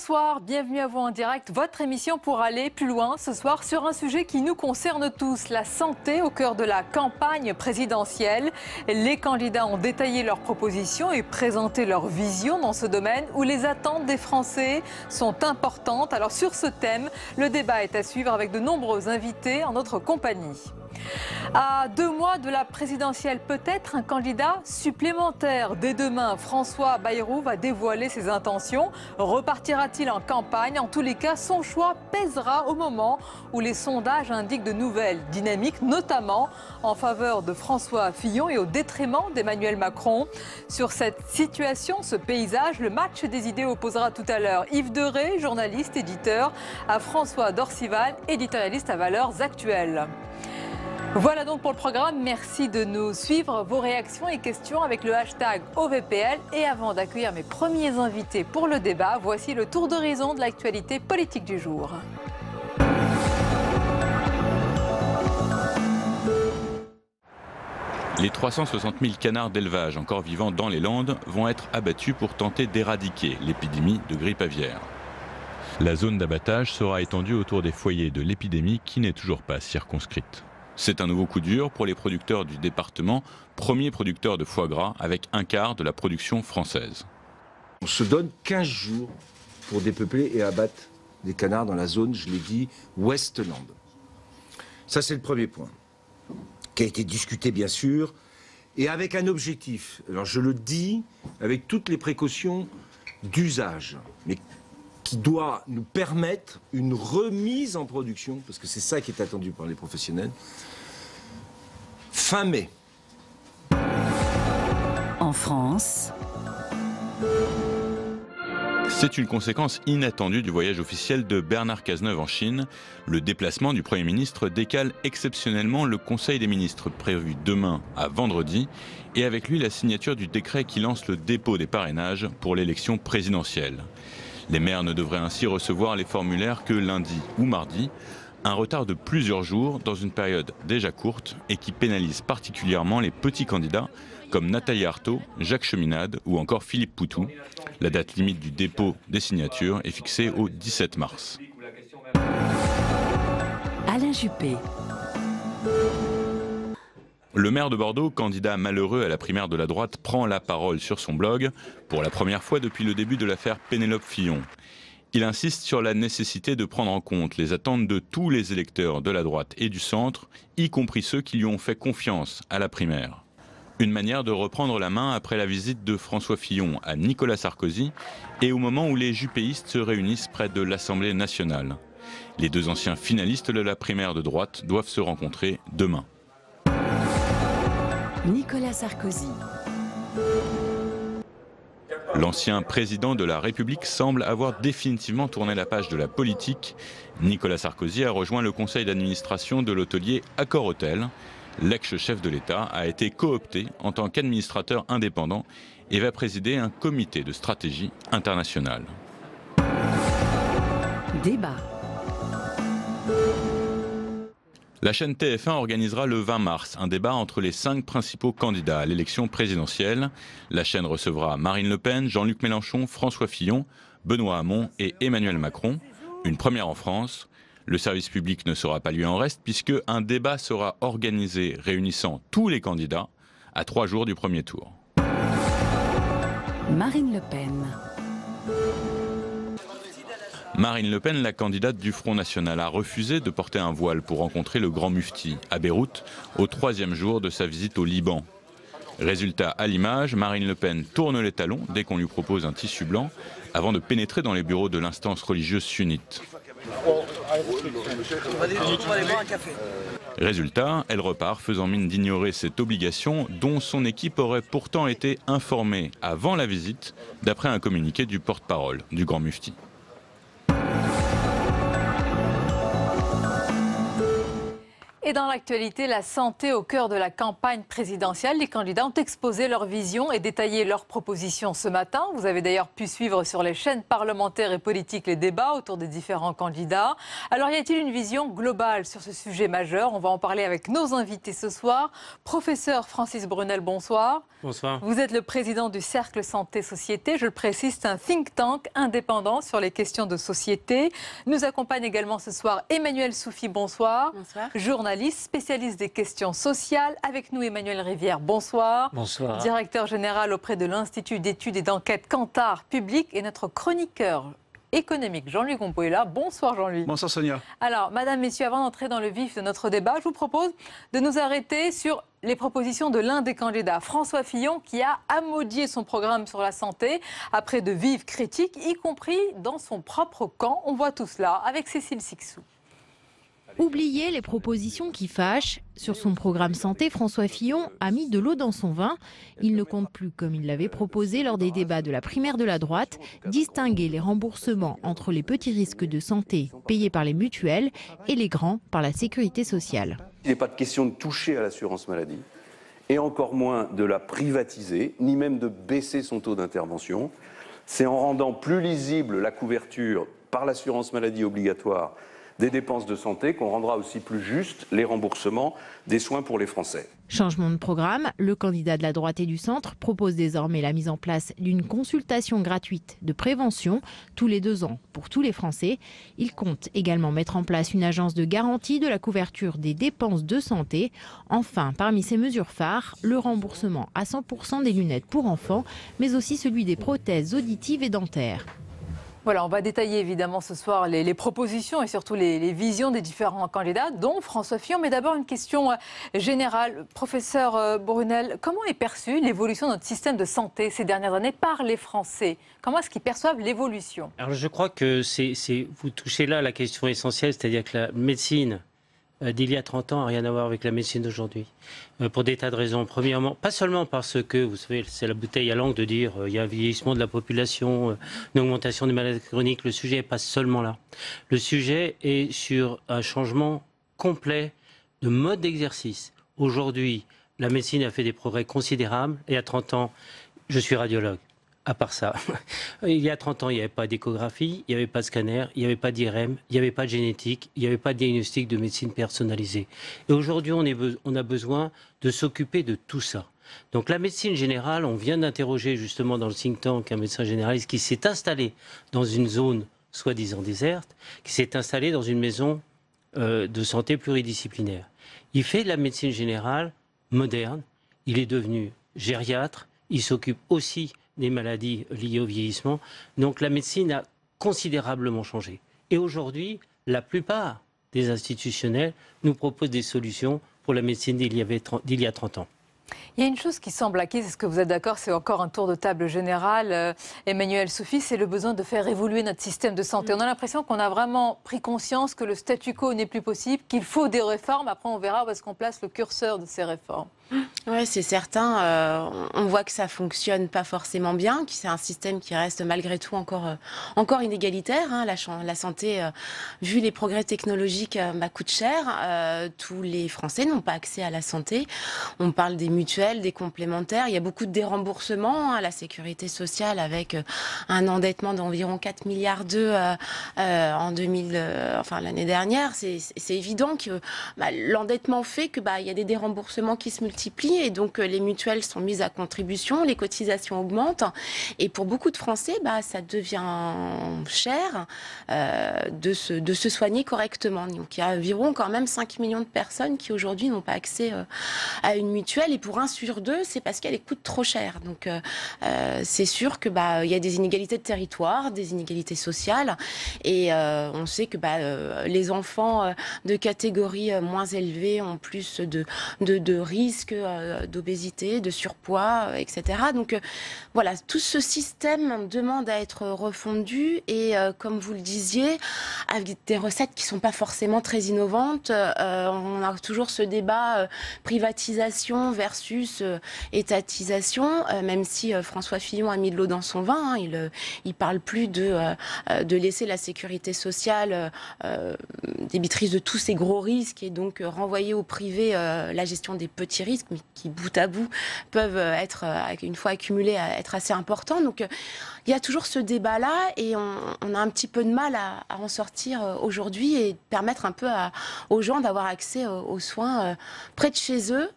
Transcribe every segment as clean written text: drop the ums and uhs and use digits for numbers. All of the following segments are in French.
Bonsoir, bienvenue à vous en direct, votre émission pour aller plus loin ce soir sur un sujet qui nous concerne tous, la santé au cœur de la campagne présidentielle. Les candidats ont détaillé leurs propositions et présenté leur vision dans ce domaine où les attentes des Français sont importantes. Alors sur ce thème, le débat est à suivre avec de nombreux invités en notre compagnie. À 2 mois de la présidentielle, peut-être un candidat supplémentaire. Dès demain, François Bayrou va dévoiler ses intentions. Repartira-t-il en campagne? En tous les cas, son choix pèsera au moment où les sondages indiquent de nouvelles dynamiques, notamment en faveur de François Fillon et au détriment d'Emmanuel Macron. Sur cette situation, ce paysage, le match des idées opposera tout à l'heure Yves Derey, journaliste, éditeur, à François Dorcival, éditorialiste à Valeurs Actuelles. Voilà donc pour le programme. Merci de nous suivre. Vos réactions et questions avec le hashtag OVPL. Et avant d'accueillir mes premiers invités pour le débat, voici le tour d'horizon de l'actualité politique du jour. Les 360 000 canards d'élevage encore vivants dans les Landes vont être abattus pour tenter d'éradiquer l'épidémie de grippe aviaire. La zone d'abattage sera étendue autour des foyers de l'épidémie qui n'est toujours pas circonscrite. C'est un nouveau coup dur pour les producteurs du département, premier producteur de foie gras avec un quart de la production française. On se donne 15 jours pour dépeupler et abattre des canards dans la zone, je l'ai dit, Ouest-Land. Ça, c'est le premier point, qui a été discuté bien sûr, et avec un objectif. Alors je le dis avec toutes les précautions d'usage, mais qui doit nous permettre une remise en production, parce que c'est ça qui est attendu par les professionnels, fin mai. En France, c'est une conséquence inattendue du voyage officiel de Bernard Cazeneuve en Chine. Le déplacement du Premier ministre décale exceptionnellement le Conseil des ministres prévu demain à vendredi, et avec lui la signature du décret qui lance le dépôt des parrainages pour l'élection présidentielle. Les maires ne devraient ainsi recevoir les formulaires que lundi ou mardi, un retard de plusieurs jours dans une période déjà courte et qui pénalise particulièrement les petits candidats comme Nathalie Arthaud, Jacques Cheminade ou encore Philippe Poutou. La date limite du dépôt des signatures est fixée au 17 mars. Alain Juppé. Le maire de Bordeaux, candidat malheureux à la primaire de la droite, prend la parole sur son blog pour la première fois depuis le début de l'affaire Pénélope Fillon. Il insiste sur la nécessité de prendre en compte les attentes de tous les électeurs de la droite et du centre, y compris ceux qui lui ont fait confiance à la primaire. Une manière de reprendre la main après la visite de François Fillon à Nicolas Sarkozy et au moment où les juppéistes se réunissent près de l'Assemblée nationale. Les deux anciens finalistes de la primaire de droite doivent se rencontrer demain. Nicolas Sarkozy. L'ancien président de la République semble avoir définitivement tourné la page de la politique. Nicolas Sarkozy a rejoint le conseil d'administration de l'hôtelier Accor Hôtel. L'ex-chef de l'État a été coopté en tant qu'administrateur indépendant et va présider un comité de stratégie internationale. Débat. La chaîne TF1 organisera le 20 mars un débat entre les 5 principaux candidats à l'élection présidentielle. La chaîne recevra Marine Le Pen, Jean-Luc Mélenchon, François Fillon, Benoît Hamon et Emmanuel Macron. Une première en France. Le service public ne sera pas lui en reste puisque un débat sera organisé réunissant tous les candidats à 3 jours du premier tour. Marine Le Pen. Marine Le Pen, la candidate du Front National, a refusé de porter un voile pour rencontrer le grand mufti à Beyrouth au 3e jour de sa visite au Liban. Résultat à l'image, Marine Le Pen tourne les talons dès qu'on lui propose un tissu blanc avant de pénétrer dans les bureaux de l'instance religieuse sunnite. Résultat, elle repart faisant mine d'ignorer cette obligation dont son équipe aurait pourtant été informée avant la visite, d'après un communiqué du porte-parole du grand mufti. Et dans l'actualité, la santé au cœur de la campagne présidentielle. Les candidats ont exposé leur vision et détaillé leurs propositions ce matin. Vous avez d'ailleurs pu suivre sur les chaînes parlementaires et politiques les débats autour des différents candidats. Alors, y a-t-il une vision globale sur ce sujet majeur? On va en parler avec nos invités ce soir. Professeur Francis Brunel, bonsoir. Bonsoir. Vous êtes le président du Cercle Santé Société. Je le précise, c'est un think tank indépendant sur les questions de société. Nous accompagne également ce soir Emmanuel Soufi, bonsoir. Bonsoir. Journaliste, spécialiste des questions sociales. Avec nous, Emmanuel Rivière, bonsoir. Bonsoir. Directeur général auprès de l'Institut d'études et d'enquête Kantar Public et notre chroniqueur économique Jean-Louis Compeau est là. Bonsoir Jean-Louis. Bonsoir Sonia. Alors, madame, messieurs, avant d'entrer dans le vif de notre débat, je vous propose de nous arrêter sur les propositions de l'un des candidats, François Fillon, qui a amodié son programme sur la santé après de vives critiques, y compris dans son propre camp. On voit tout cela avec Cécile Sixou. Oubliez les propositions qui fâchent. Sur son programme santé, François Fillon a mis de l'eau dans son vin. Il ne compte plus, comme il l'avait proposé lors des débats de la primaire de la droite, distinguer les remboursements entre les petits risques de santé payés par les mutuelles et les grands par la sécurité sociale. Il n'est pas de question de toucher à l'assurance maladie, et encore moins de la privatiser, ni même de baisser son taux d'intervention. C'est en rendant plus lisible la couverture par l'assurance maladie obligatoire des dépenses de santé qu'on rendra aussi plus juste les remboursements des soins pour les Français. Changement de programme, le candidat de la droite et du centre propose désormais la mise en place d'une consultation gratuite de prévention tous les 2 ans pour tous les Français. Il compte également mettre en place une agence de garantie de la couverture des dépenses de santé. Enfin, parmi ces mesures phares, le remboursement à 100% des lunettes pour enfants, mais aussi celui des prothèses auditives et dentaires. Voilà, on va détailler évidemment ce soir les propositions et surtout les visions des différents candidats, dont François Fillon. Mais d'abord, une question générale. Professeur Brunel, comment est perçue l'évolution de notre système de santé ces dernières années par les Français? Comment est-ce qu'ils perçoivent l'évolution? Alors je crois que vous touchez là la question essentielle, c'est-à-dire que la médecine d'il y a 30 ans n'a rien à voir avec la médecine d'aujourd'hui. Pour des tas de raisons. Premièrement, pas seulement parce que, vous savez, c'est la bouteille à l'encre de dire il y a un vieillissement de la population, une augmentation des maladies chroniques. Le sujet n'est pas seulement là. Le sujet est sur un changement complet de mode d'exercice. Aujourd'hui, la médecine a fait des progrès considérables. Et à 30 ans, je suis radiologue. À part ça, il y a 30 ans, il n'y avait pas d'échographie, il n'y avait pas de scanner, il n'y avait pas d'IRM, il n'y avait pas de génétique, il n'y avait pas de diagnostic de médecine personnalisée. Et aujourd'hui, on a besoin de s'occuper de tout ça. Donc la médecine générale, on vient d'interroger justement dans le think tank un médecin généraliste qui s'est installé dans une zone soi-disant déserte, qui s'est installé dans une maison de santé pluridisciplinaire. Il fait de la médecine générale moderne, il est devenu gériatre, il s'occupe aussi des maladies liées au vieillissement. Donc la médecine a considérablement changé. Et aujourd'hui, la plupart des institutionnels nous proposent des solutions pour la médecine d'il y a 30 ans. Il y a une chose qui semble acquise, est-ce que vous êtes d'accord? C'est encore un tour de table général. Emmanuel Soufi, c'est le besoin de faire évoluer notre système de santé. On a l'impression qu'on a vraiment pris conscience que le statu quo n'est plus possible, qu'il faut des réformes. Après, on verra où est-ce qu'on place le curseur de ces réformes. Oui, c'est certain. On voit que ça fonctionne pas forcément bien, que c'est un système qui reste malgré tout encore inégalitaire. Hein. La santé, vu les progrès technologiques, coûte cher. Tous les Français n'ont pas accès à la santé. On parle des mutuelles, des complémentaires. Il y a beaucoup de déremboursements à la sécurité sociale avec un endettement d'environ 4 milliards en l'année dernière. C'est évident que l'endettement fait que il y a des déremboursements qui se multiplient et donc les mutuelles sont mises à contribution, les cotisations augmentent et pour beaucoup de Français, ça devient cher de se soigner correctement. Donc il y a environ quand même 5 millions de personnes qui aujourd'hui n'ont pas accès à une mutuelle et pour 1 sur 2, c'est parce qu'elle coûte trop cher. Donc c'est sûr que il y a des inégalités de territoire, des inégalités sociales et on sait que les enfants de catégories moins élevées ont plus de risques d'obésité, de surpoids, etc. Donc voilà, tout ce système demande à être refondu et comme vous le disiez, avec des recettes qui ne sont pas forcément très innovantes. On a toujours ce débat privatisation versus plus étatisation, même si François Fillon a mis de l'eau dans son vin. Hein, il parle plus de laisser la sécurité sociale débitrice de tous ces gros risques et donc renvoyer au privé la gestion des petits risques, mais qui bout à bout peuvent être, une fois accumulés, être assez importants. Donc il y a toujours ce débat-là et on a un petit peu de mal à en sortir aujourd'hui et permettre un peu aux gens d'avoir accès aux soins près de chez eux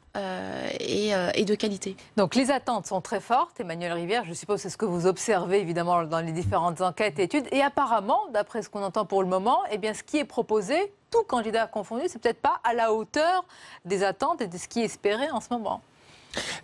et de qualité. Donc les attentes sont très fortes. Emmanuel Rivière, je suppose c'est ce que vous observez évidemment dans les différentes enquêtes et études. Et apparemment, d'après ce qu'on entend pour le moment, eh bien, ce qui est proposé, tout candidat confondu, c'est peut-être pas à la hauteur des attentes et de ce qui est espéré en ce moment.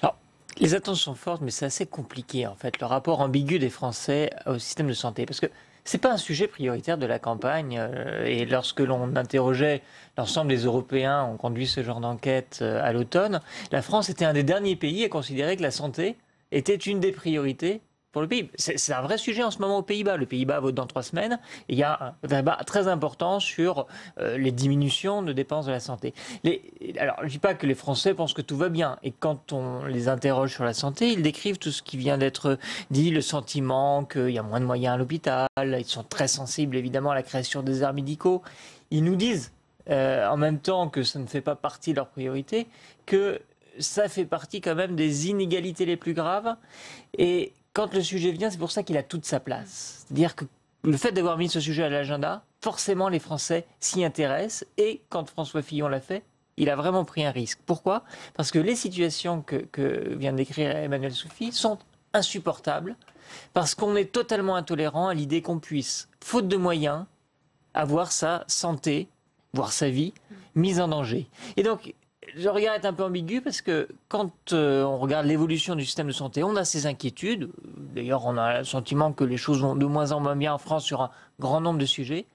Alors, les attentes sont fortes, mais c'est assez compliqué en fait, le rapport ambigu des Français au système de santé. Parce que c'est pas un sujet prioritaire de la campagne. Et lorsque l'on interrogeait l'ensemble des Européens, on conduit ce genre d'enquête à l'automne, la France était un des derniers pays à considérer que la santé était une des priorités pour le pays. C'est un vrai sujet en ce moment aux Pays-Bas. Le Pays-Bas vote dans 3 semaines. Et il y a un débat très important sur les diminutions de dépenses de la santé. Alors, je ne dis pas que les Français pensent que tout va bien. Et quand on les interroge sur la santé, ils décrivent tout ce qui vient d'être dit, le sentiment qu'il y a moins de moyens à l'hôpital. Ils sont très sensibles, évidemment, à la création des déserts médicaux. Ils nous disent, en même temps que ça ne fait pas partie de leur priorité, que ça fait partie quand même des inégalités les plus graves. Et quand le sujet vient, c'est pour ça qu'il a toute sa place. C'est-à-dire que le fait d'avoir mis ce sujet à l'agenda, forcément les Français s'y intéressent. Et quand François Fillon l'a fait, il a vraiment pris un risque. Pourquoi ? Parce que les situations que vient d'écrire Emmanuel Soufi sont insupportables. Parce qu'on est totalement intolérant à l'idée qu'on puisse, faute de moyens, avoir sa santé, voire sa vie, mise en danger. Et donc, le regard est un peu ambigu parce que quand on regarde l'évolution du système de santé, on a ces inquiétudes. D'ailleurs, on a le sentiment que les choses vont de moins en moins bien en France sur un grand nombre de sujets.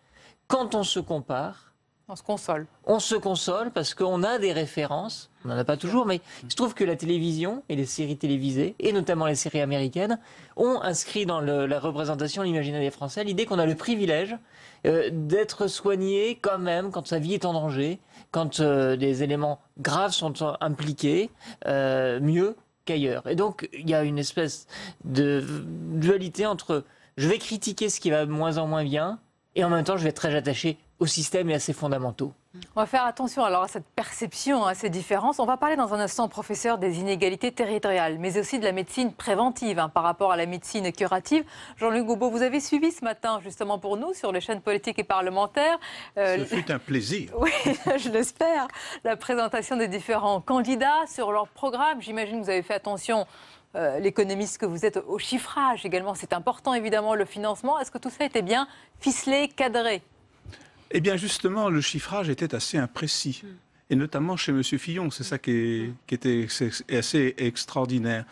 Quand on se compare, on se console. On se console parce qu'on a des références. On n'en a pas toujours, mais il se trouve que la télévision et les séries télévisées, et notamment les séries américaines, ont inscrit dans la représentation, l'imaginaire des Français, l'idée qu'on a le privilège d'être soigné quand même quand sa vie est en danger, quand des éléments graves sont impliqués, mieux qu'ailleurs. Et donc, il y a une espèce de dualité entre je vais critiquer ce qui va de moins en moins bien, et en même temps, je vais être très attaché au système et à ses fondamentaux. On va faire attention alors à cette perception, à ces différences. On va parler dans un instant, professeur, des inégalités territoriales, mais aussi de la médecine préventive par rapport à la médecine curative. Jean-Luc Goubeau, vous avez suivi ce matin, justement pour nous, sur les chaînes politiques et parlementaires. Ce fut un plaisir. Oui, je l'espère. La présentation des différents candidats sur leur programme. J'imagine que vous avez fait attention, l'économiste que vous êtes, au chiffrage également. C'est important, évidemment, le financement. Est-ce que tout ça était bien ficelé, cadré ? Eh bien, justement, le chiffrage était assez imprécis. Et notamment chez M. Fillon, c'est ça qui était assez extraordinaire.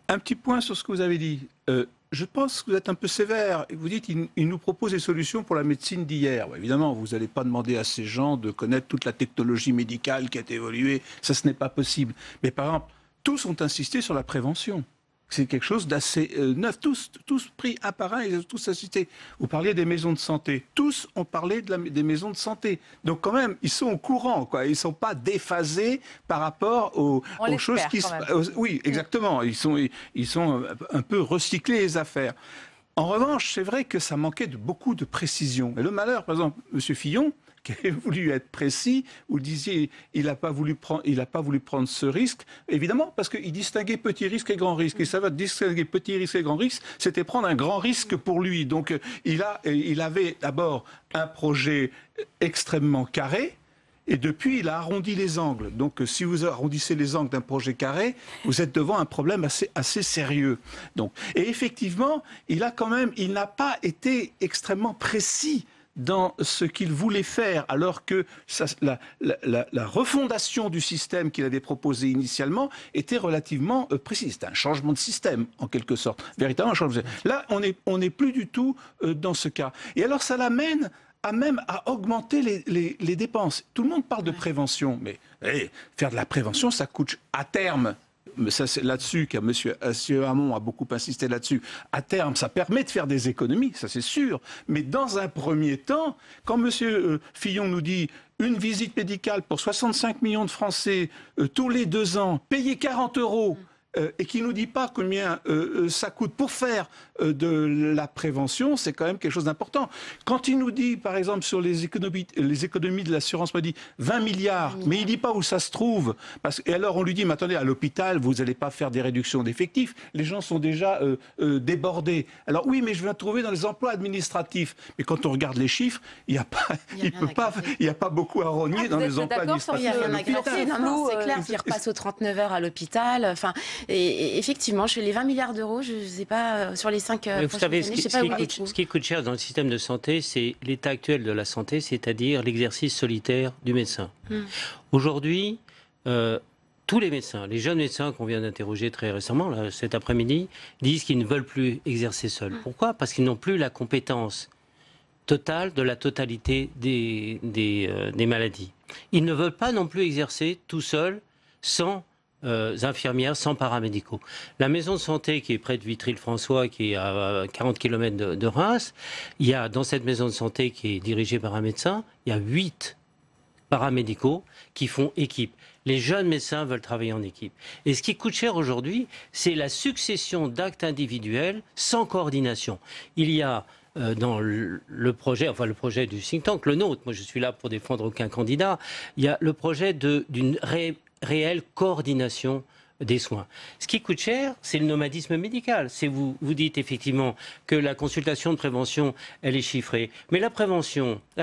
Un petit point sur ce que vous avez dit. Je pense que vous êtes un peu sévère. Vous dites qu'il nous propose des solutions pour la médecine d'hier. Ouais, évidemment, vous n'allez pas demander à ces gens de connaître toute la technologie médicale qui a évolué. Ça, ce n'est pas possible. Mais par exemple, tous ont insisté sur la prévention. C'est quelque chose d'assez neuf. Tous pris un par un, ils ont tous insisté. Vous parliez des maisons de santé. Tous ont parlé des maisons de santé. Donc quand même, ils sont au courant, quoi. Ils ne sont pas déphasés par rapport aux choses qui se passent. Oui, exactement. Ils sont un peu recyclés, les affaires. En revanche, c'est vrai que ça manquait de beaucoup de précision. Et le malheur, par exemple, M. Fillon, qui a voulu être précis, vous le disiez, il n'a pas voulu prendre ce risque, évidemment, parce qu'il distinguait petit risque et grand risque. Et ça va distinguer petit risque et grand risque, c'était prendre un grand risque pour lui. Donc il avait d'abord un projet extrêmement carré, et depuis, il a arrondi les angles. Donc, si vous arrondissez les angles d'un projet carré, vous êtes devant un problème assez sérieux. Donc, et effectivement, il n'a pas été extrêmement précis dans ce qu'il voulait faire, alors que la refondation du système qu'il avait proposé initialement était relativement précise. C'était un changement de système, en quelque sorte. Véritablement un changement de système. Là, on n'est plus du tout dans ce cas. Et alors, ça l'amène à augmenter les dépenses. Tout le monde parle de prévention, mais faire de la prévention, ça coûte à terme, ça c'est là-dessus que M. Hamon a beaucoup insisté là-dessus, à terme, ça permet de faire des économies, ça c'est sûr. Mais dans un premier temps, quand M. Fillon nous dit une visite médicale pour 65 millions de Français tous les 2 ans, payer 40 €, et qui ne nous dit pas combien ça coûte pour faire de la prévention, c'est quand même quelque chose d'important. Quand il nous dit, par exemple, sur les économies de l'assurance maladie, 20 milliards, mais il ne dit pas où ça se trouve. Et alors on lui dit, mais attendez, à l'hôpital, vous n'allez pas faire des réductions d'effectifs, les gens sont déjà débordés. Alors oui, mais je vais trouver dans les emplois administratifs. Mais quand on regarde les chiffres, il n'y a pas beaucoup à rogner dans les emplois administratifs. Non, c'est clair, qu'il repasse aux 39 heures à l'hôpital. Enfin, et effectivement, je fais les 20 milliards d'euros, je ne sais pas, sur les 5 vous savez, ce qui coûte cher dans le système de santé, c'est l'état actuel de la santé, c'est-à-dire l'exercice solitaire du médecin. Aujourd'hui, tous les médecins, les jeunes médecins qu'on vient d'interroger très récemment, là, cet après-midi, disent qu'ils ne veulent plus exercer seuls. Pourquoi ? Parce qu'ils n'ont plus la compétence totale de la totalité des maladies. Ils ne veulent pas non plus exercer tout seuls, sans infirmières, sans paramédicaux. La maison de santé qui est près de Vitry-le-François, qui est à 40 km de Reims, il y a dans cette maison de santé qui est dirigée par un médecin, il y a 8 paramédicaux qui font équipe. Les jeunes médecins veulent travailler en équipe. Et ce qui coûte cher aujourd'hui, c'est la succession d'actes individuels sans coordination. Il y a dans le projet du think tank, le nôtre, moi je suis là pour défendre aucun candidat, il y a le projet d'une réelle coordination des soins. Ce qui coûte cher, c'est le nomadisme médical. Vous dites effectivement que la consultation de prévention, elle est chiffrée. Mais la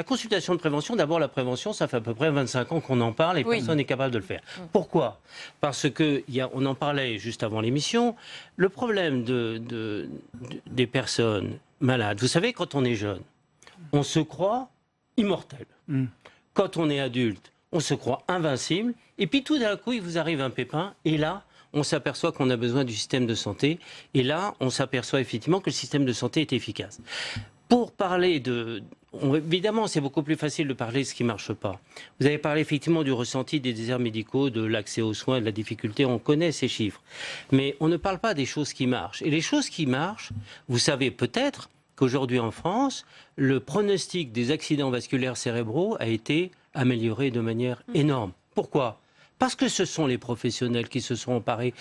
consultation de prévention, d'abord la prévention, ça fait à peu près 25 ans qu'on en parle et personne n'est capable de le faire. Pourquoi ? Parce que, on en parlait juste avant l'émission, le problème des personnes malades, vous savez, quand on est jeune, on se croit immortel. Quand on est adulte, on se croit invincible, et puis tout d'un coup, il vous arrive un pépin, et là, on s'aperçoit qu'on a besoin du système de santé, et là, on s'aperçoit effectivement que le système de santé est efficace. Pour parler évidemment, c'est beaucoup plus facile de parler de ce qui ne marche pas. Vous avez parlé effectivement du ressenti des déserts médicaux, de l'accès aux soins, de la difficulté, on connaît ces chiffres. Mais on ne parle pas des choses qui marchent. Et les choses qui marchent, vous savez peut-être qu'aujourd'hui en France, le pronostic des accidents vasculaires cérébraux a été amélioré de manière énorme. Pourquoi ? Parce que ce sont les professionnels qui se sont emparés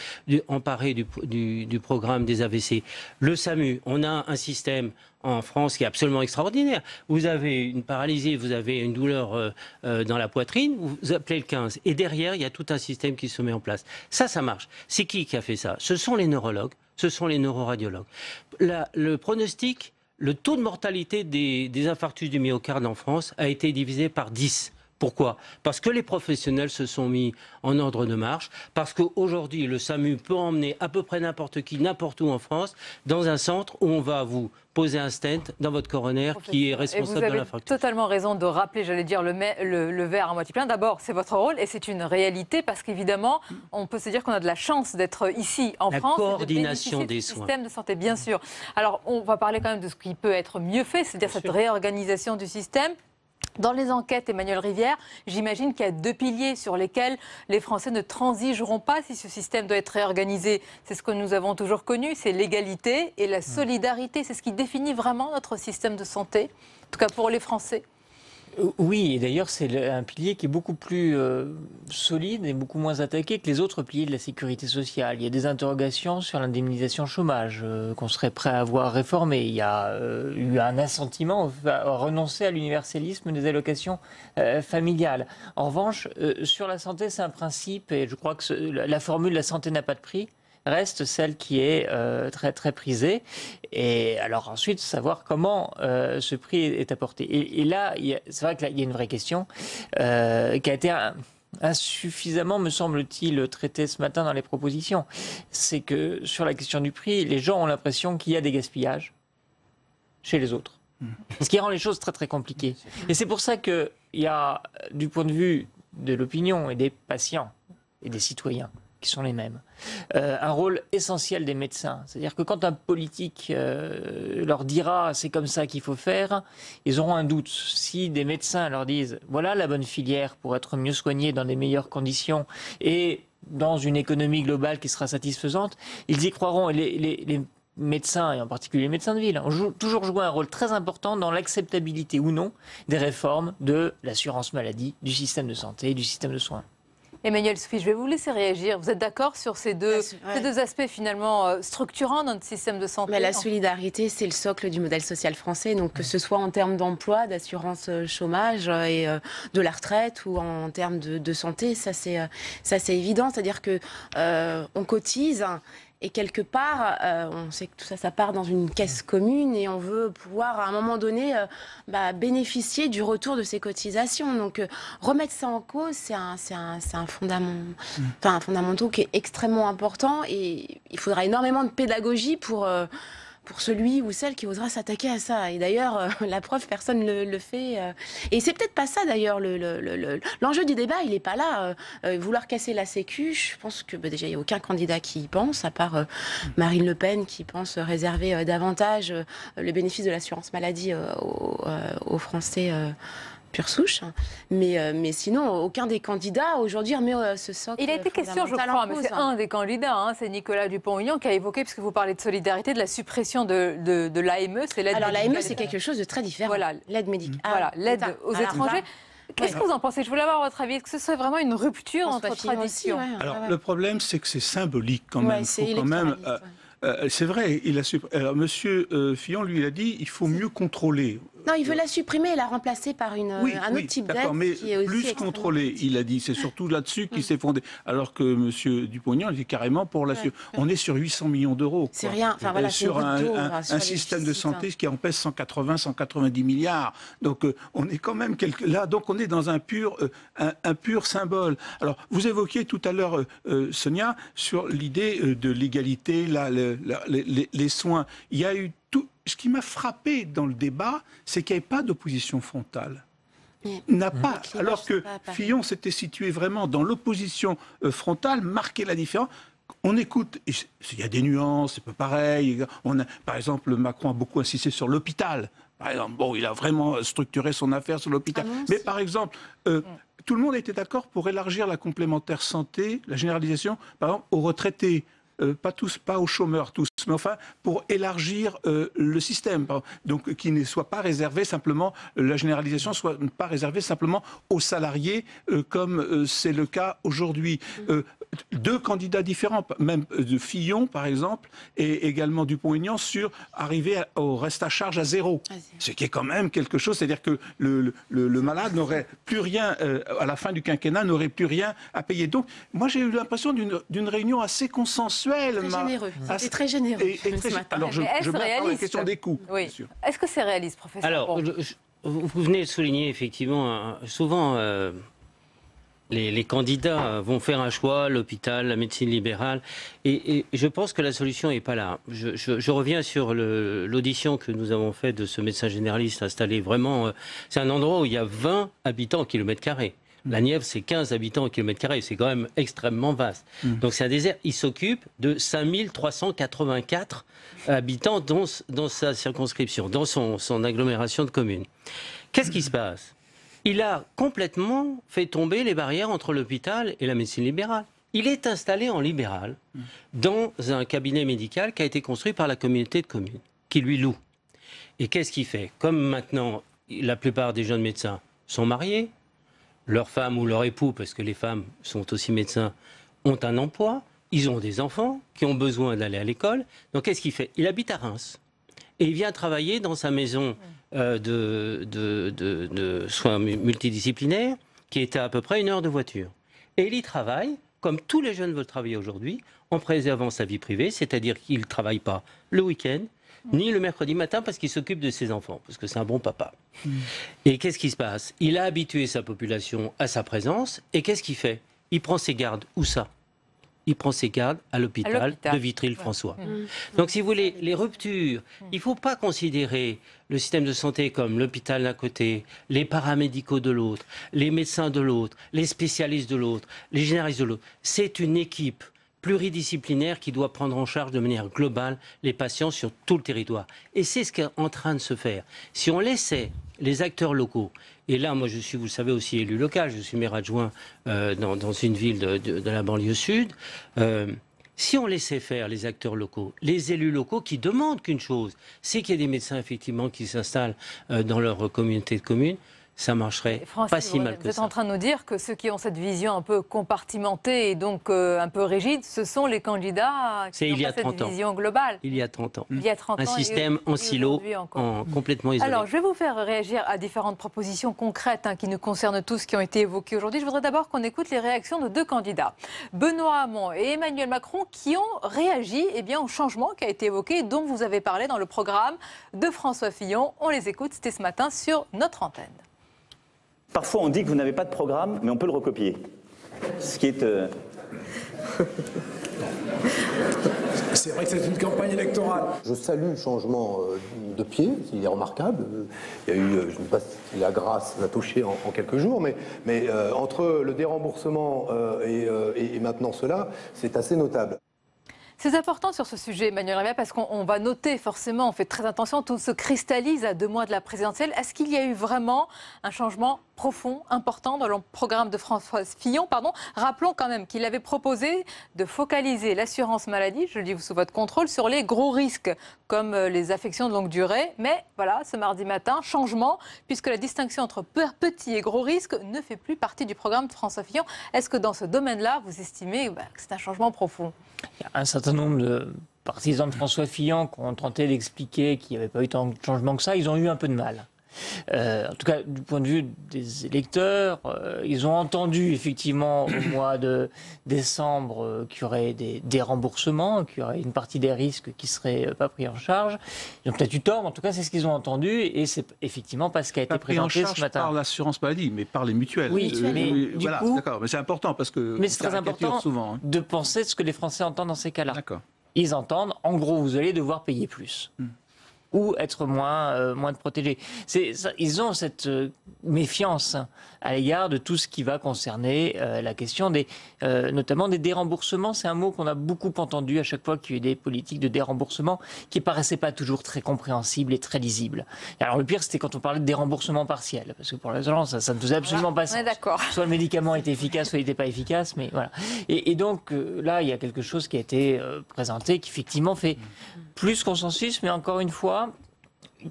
du programme des AVC. Le SAMU, on a un système en France qui est absolument extraordinaire. Vous avez une paralysie, vous avez une douleur dans la poitrine, vous appelez le 15. Et derrière, il y a tout un système qui se met en place. Ça marche. C'est qui a fait ça ? Ce sont les neurologues, ce sont les neuroradiologues. Le pronostic, le taux de mortalité des infarctus du myocarde en France a été divisé par 10. Pourquoi ? Parce que les professionnels se sont mis en ordre de marche, parce qu'aujourd'hui, le SAMU peut emmener à peu près n'importe qui, n'importe où en France, dans un centre où on va vous poser un stent dans votre coronaire qui est responsable de l'infarctus. Vous avez totalement raison de rappeler, j'allais dire, le verre à moitié plein. D'abord, c'est votre rôle et c'est une réalité parce qu'évidemment, on peut se dire qu'on a de la chance d'être ici en France. La coordination des soins. Système de santé, bien sûr. Alors, on va parler quand même de ce qui peut être mieux fait, c'est-à-dire cette réorganisation du système. Dans les enquêtes, Emmanuel Rivière, j'imagine qu'il y a 2 piliers sur lesquels les Français ne transigeront pas si ce système doit être réorganisé. C'est ce que nous avons toujours connu, c'est l'égalité et la solidarité. C'est ce qui définit vraiment notre système de santé, en tout cas pour les Français. Oui, et d'ailleurs c'est un pilier qui est beaucoup plus solide et beaucoup moins attaqué que les autres piliers de la sécurité sociale. Il y a des interrogations sur l'indemnisation chômage qu'on serait prêt à voir réformer. Il y a eu un assentiment à renoncer à l'universalisme des allocations familiales. En revanche, sur la santé, c'est un principe, et je crois que la formule « la santé n'a pas de prix » reste celle qui est très très prisée. Et alors ensuite, savoir comment ce prix est apporté. Et là, c'est vrai que là, il y a une vraie question qui a été insuffisamment, me semble-t-il, traitée ce matin dans les propositions. C'est que sur la question du prix, les gens ont l'impression qu'il y a des gaspillages chez les autres. Ce qui rend les choses très très compliquées. Et c'est pour ça qu'il y a, du point de vue de l'opinion et des patients et des citoyens, qui sont les mêmes. Un rôle essentiel des médecins. C'est-à-dire que quand un politique leur dira c'est comme ça qu'il faut faire, ils auront un doute. Si des médecins leur disent voilà la bonne filière pour être mieux soignés dans des meilleures conditions et dans une économie globale qui sera satisfaisante, ils y croiront. Et les médecins, et en particulier les médecins de ville, ont toujours joué un rôle très important dans l'acceptabilité ou non des réformes de l'assurance maladie, du système de santé et du système de soins. Emmanuelle Sophie, je vais vous laisser réagir. Vous êtes d'accord sur ces deux aspects finalement structurants dans notre système de santé? Mais la solidarité, c'est le socle du modèle social français. Donc que ce soit en termes d'emploi, d'assurance chômage et de la retraite ou en termes de santé, ça c'est évident. C'est-à-dire que on cotise. Et quelque part, on sait que tout ça, ça part dans une caisse commune et on veut pouvoir, à un moment donné, bénéficier du retour de ces cotisations. Donc, remettre ça en cause, c'est un fondamental qui est extrêmement important et il faudra énormément de pédagogie pour celui ou celle qui osera s'attaquer à ça. Et d'ailleurs, la preuve, personne ne le fait. Et c'est peut-être pas ça, d'ailleurs. L'enjeu du débat, il n'est pas là. Vouloir casser la Sécu, je pense que déjà, il n'y a aucun candidat qui y pense, à part Marine Le Pen, qui pense réserver davantage le bénéfice de l'assurance maladie aux Français pure souche, mais sinon aucun des candidats aujourd'hui remet ce socle. Il a été question, je crois, mais c'est un des candidats, c'est Nicolas Dupont-Aignan qui a évoqué, puisque vous parlez de solidarité, de la suppression de l'AME, c'est l'aide. Alors l'AME, c'est quelque chose de très différent. Voilà, l'aide médicale. Voilà, l'aide aux étrangers. Qu'est-ce que vous en pensez? Je voulais avoir votre avis. Est-ce que ce serait vraiment une rupture dans notre tradition? Alors le problème, c'est que c'est symbolique quand même. C'est vrai, alors Monsieur Fillon, lui, il a dit il faut mieux contrôler. Non, il veut la supprimer et la remplacer par un autre type d'aide. Mais qui est aussi plus contrôlée, il a dit. C'est surtout là-dessus qu'il s'est fondé. Alors que M. Dupont-Aignan, il est carrément pour la... On est sur 800 millions d'euros. C'est rien. Enfin, voilà, sur un système de santé qui en pèse 180-190 milliards. Donc on est quand même là. Donc on est dans un pur symbole. Alors vous évoquiez tout à l'heure, Sonia, sur l'idée de l'égalité, les soins. Il y a eu tout. Ce qui m'a frappé dans le débat, c'est qu'il n'y avait pas d'opposition frontale. Alors que Fillon s'était situé vraiment dans l'opposition frontale, marquait la différence. On écoute, il y a des nuances, c'est pas pareil. Par exemple, Macron a beaucoup insisté sur l'hôpital. Par exemple, il a vraiment structuré son affaire sur l'hôpital. Mais par exemple, tout le monde était d'accord pour élargir la complémentaire santé, la généralisation, par exemple, aux retraités. Pas tous, pas aux chômeurs tous, mais enfin pour élargir le système, donc qui ne soit pas réservé simplement, la généralisation soit pas réservée simplement aux salariés comme c'est le cas aujourd'hui. Deux candidats différents, même de Fillon par exemple, et également Dupont-Aignan sur arriver au reste à charge à zéro, ce qui est quand même quelque chose, c'est-à-dire que le malade n'aurait plus rien, à la fin du quinquennat, n'aurait plus rien à payer. Donc moi j'ai eu l'impression d'une réunion assez consensuelle. Très généreux. C'était très généreux. Alors, je mets la question des coûts. Oui. Est-ce que c'est réaliste, professeur? Alors, vous venez de souligner, effectivement, souvent, les candidats vont faire un choix, l'hôpital, la médecine libérale, et je pense que la solution n'est pas là. Je reviens sur l'audition que nous avons faite de ce médecin généraliste installé. Vraiment, c'est un endroit où il y a 20 habitants au kilomètre carré. La Nièvre, c'est 15 habitants au kilomètre carré. C'est quand même extrêmement vaste. Donc c'est un désert. Il s'occupe de 5384 habitants dans sa circonscription, dans son agglomération de communes. Qu'est-ce qui se passe? Il a complètement fait tomber les barrières entre l'hôpital et la médecine libérale. Il est installé en libéral dans un cabinet médical qui a été construit par la communauté de communes, qui lui loue. Et qu'est-ce qu'il fait? Comme maintenant, la plupart des jeunes médecins sont mariés, leur femme ou leur époux, parce que les femmes sont aussi médecins, ont un emploi, ils ont des enfants qui ont besoin d'aller à l'école. Donc qu'est-ce qu'il fait? Il habite à Reims. Et il vient travailler dans sa maison de soins multidisciplinaires, qui est à peu près 1 heure de voiture. Et il y travaille, comme tous les jeunes veulent travailler aujourd'hui, en préservant sa vie privée, c'est-à-dire qu'il ne travaille pas le week-end, ni le mercredi matin parce qu'il s'occupe de ses enfants, parce que c'est un bon papa. Et qu'est-ce qui se passe? Il a habitué sa population à sa présence, et qu'est-ce qu'il fait? Il prend ses gardes. Où ça? Il prend ses gardes à l'hôpital de Vitry-le-François. Donc si vous voulez, les ruptures, il ne faut pas considérer le système de santé comme l'hôpital d'un côté, les paramédicaux de l'autre, les médecins de l'autre, les spécialistes de l'autre, les généralistes de l'autre. C'est une équipe pluridisciplinaire qui doit prendre en charge de manière globale les patients sur tout le territoire. Et c'est ce qui est en train de se faire. Si on laissait les acteurs locaux Et là, moi, je suis, vous le savez, aussi élu local. Je suis maire adjoint dans une ville de la banlieue sud. Si on laissait faire les acteurs locaux, les élus locaux qui demandent qu'une chose, c'est qu'il y ait des médecins, effectivement, qui s'installent dans leur communauté de communes, ça marcherait pas si mal que ça. Vous êtes en train de nous dire que ceux qui ont cette vision un peu compartimentée et donc un peu rigide, ce sont les candidats qui ont cette vision globale. Il y a 30 ans. Il y a 30 ans. Un système en silo, complètement isolé. Alors, je vais vous faire réagir à différentes propositions concrètes qui nous concernent tous, qui ont été évoquées aujourd'hui. Je voudrais d'abord qu'on écoute les réactions de deux candidats, Benoît Hamon et Emmanuel Macron, qui ont réagi au changement qui a été évoqué et dont vous avez parlé dans le programme de François Fillon. On les écoute, c'était ce matin sur notre antenne. Parfois, on dit que vous n'avez pas de programme, mais on peut le recopier. Ce qui est... C'est vrai que c'est une campagne électorale. Je salue le changement de pied, il est remarquable. Il y a eu, je ne sais pas si la grâce va toucher en quelques jours, mais entre le déremboursement et maintenant cela, c'est assez notable. C'est important sur ce sujet, Emmanuel Rivière, parce qu'on va noter forcément, on fait très attention, tout se cristallise à 2 mois de la présidentielle. Est-ce qu'il y a eu vraiment un changement profond, important dans le programme de François Fillon, Rappelons quand même qu'il avait proposé de focaliser l'assurance maladie, je le dis sous votre contrôle, sur les gros risques, comme les affections de longue durée. Mais voilà, ce mardi matin, changement, puisque la distinction entre petits et gros risques ne fait plus partie du programme de François Fillon. Est-ce que dans ce domaine-là, vous estimez que c'est un changement profond ? Il y a un certain nombre de partisans de François Fillon qui ont tenté d'expliquer qu'il n'y avait pas eu tant de changements que ça. Ils ont eu un peu de mal. En tout cas, du point de vue des électeurs, ils ont entendu effectivement au mois de décembre qu'il y aurait des remboursements, qu'il y aurait une partie des risques qui ne seraient pas pris en charge. Ils ont peut-être eu tort, mais en tout cas, c'est ce qu'ils ont entendu et c'est effectivement pas ce qui a été présenté ce matin. Par l'assurance maladie, mais par les mutuelles. Oui, mais du coup, d'accord, mais c'est important parce que. Mais c'est très important souvent, de penser ce que les Français entendent dans ces cas-là. D'accord. Ils entendent, en gros, vous allez devoir payer plus. Ou être moins protégés. Ils ont cette méfiance à l'égard de tout ce qui va concerner la question notamment des déremboursements. C'est un mot qu'on a beaucoup entendu à chaque fois qu'il y a eu des politiques de déremboursement qui paraissaient pas toujours très compréhensibles et très lisibles. Et alors le pire, c'était quand on parlait de déremboursement partiel, parce que pour les gens, ça ne faisait absolument pas sens. Soit le médicament était efficace, soit il n'était pas efficace, mais voilà. Et donc là, il y a quelque chose qui a été présenté qui effectivement fait plus consensus, mais encore une fois,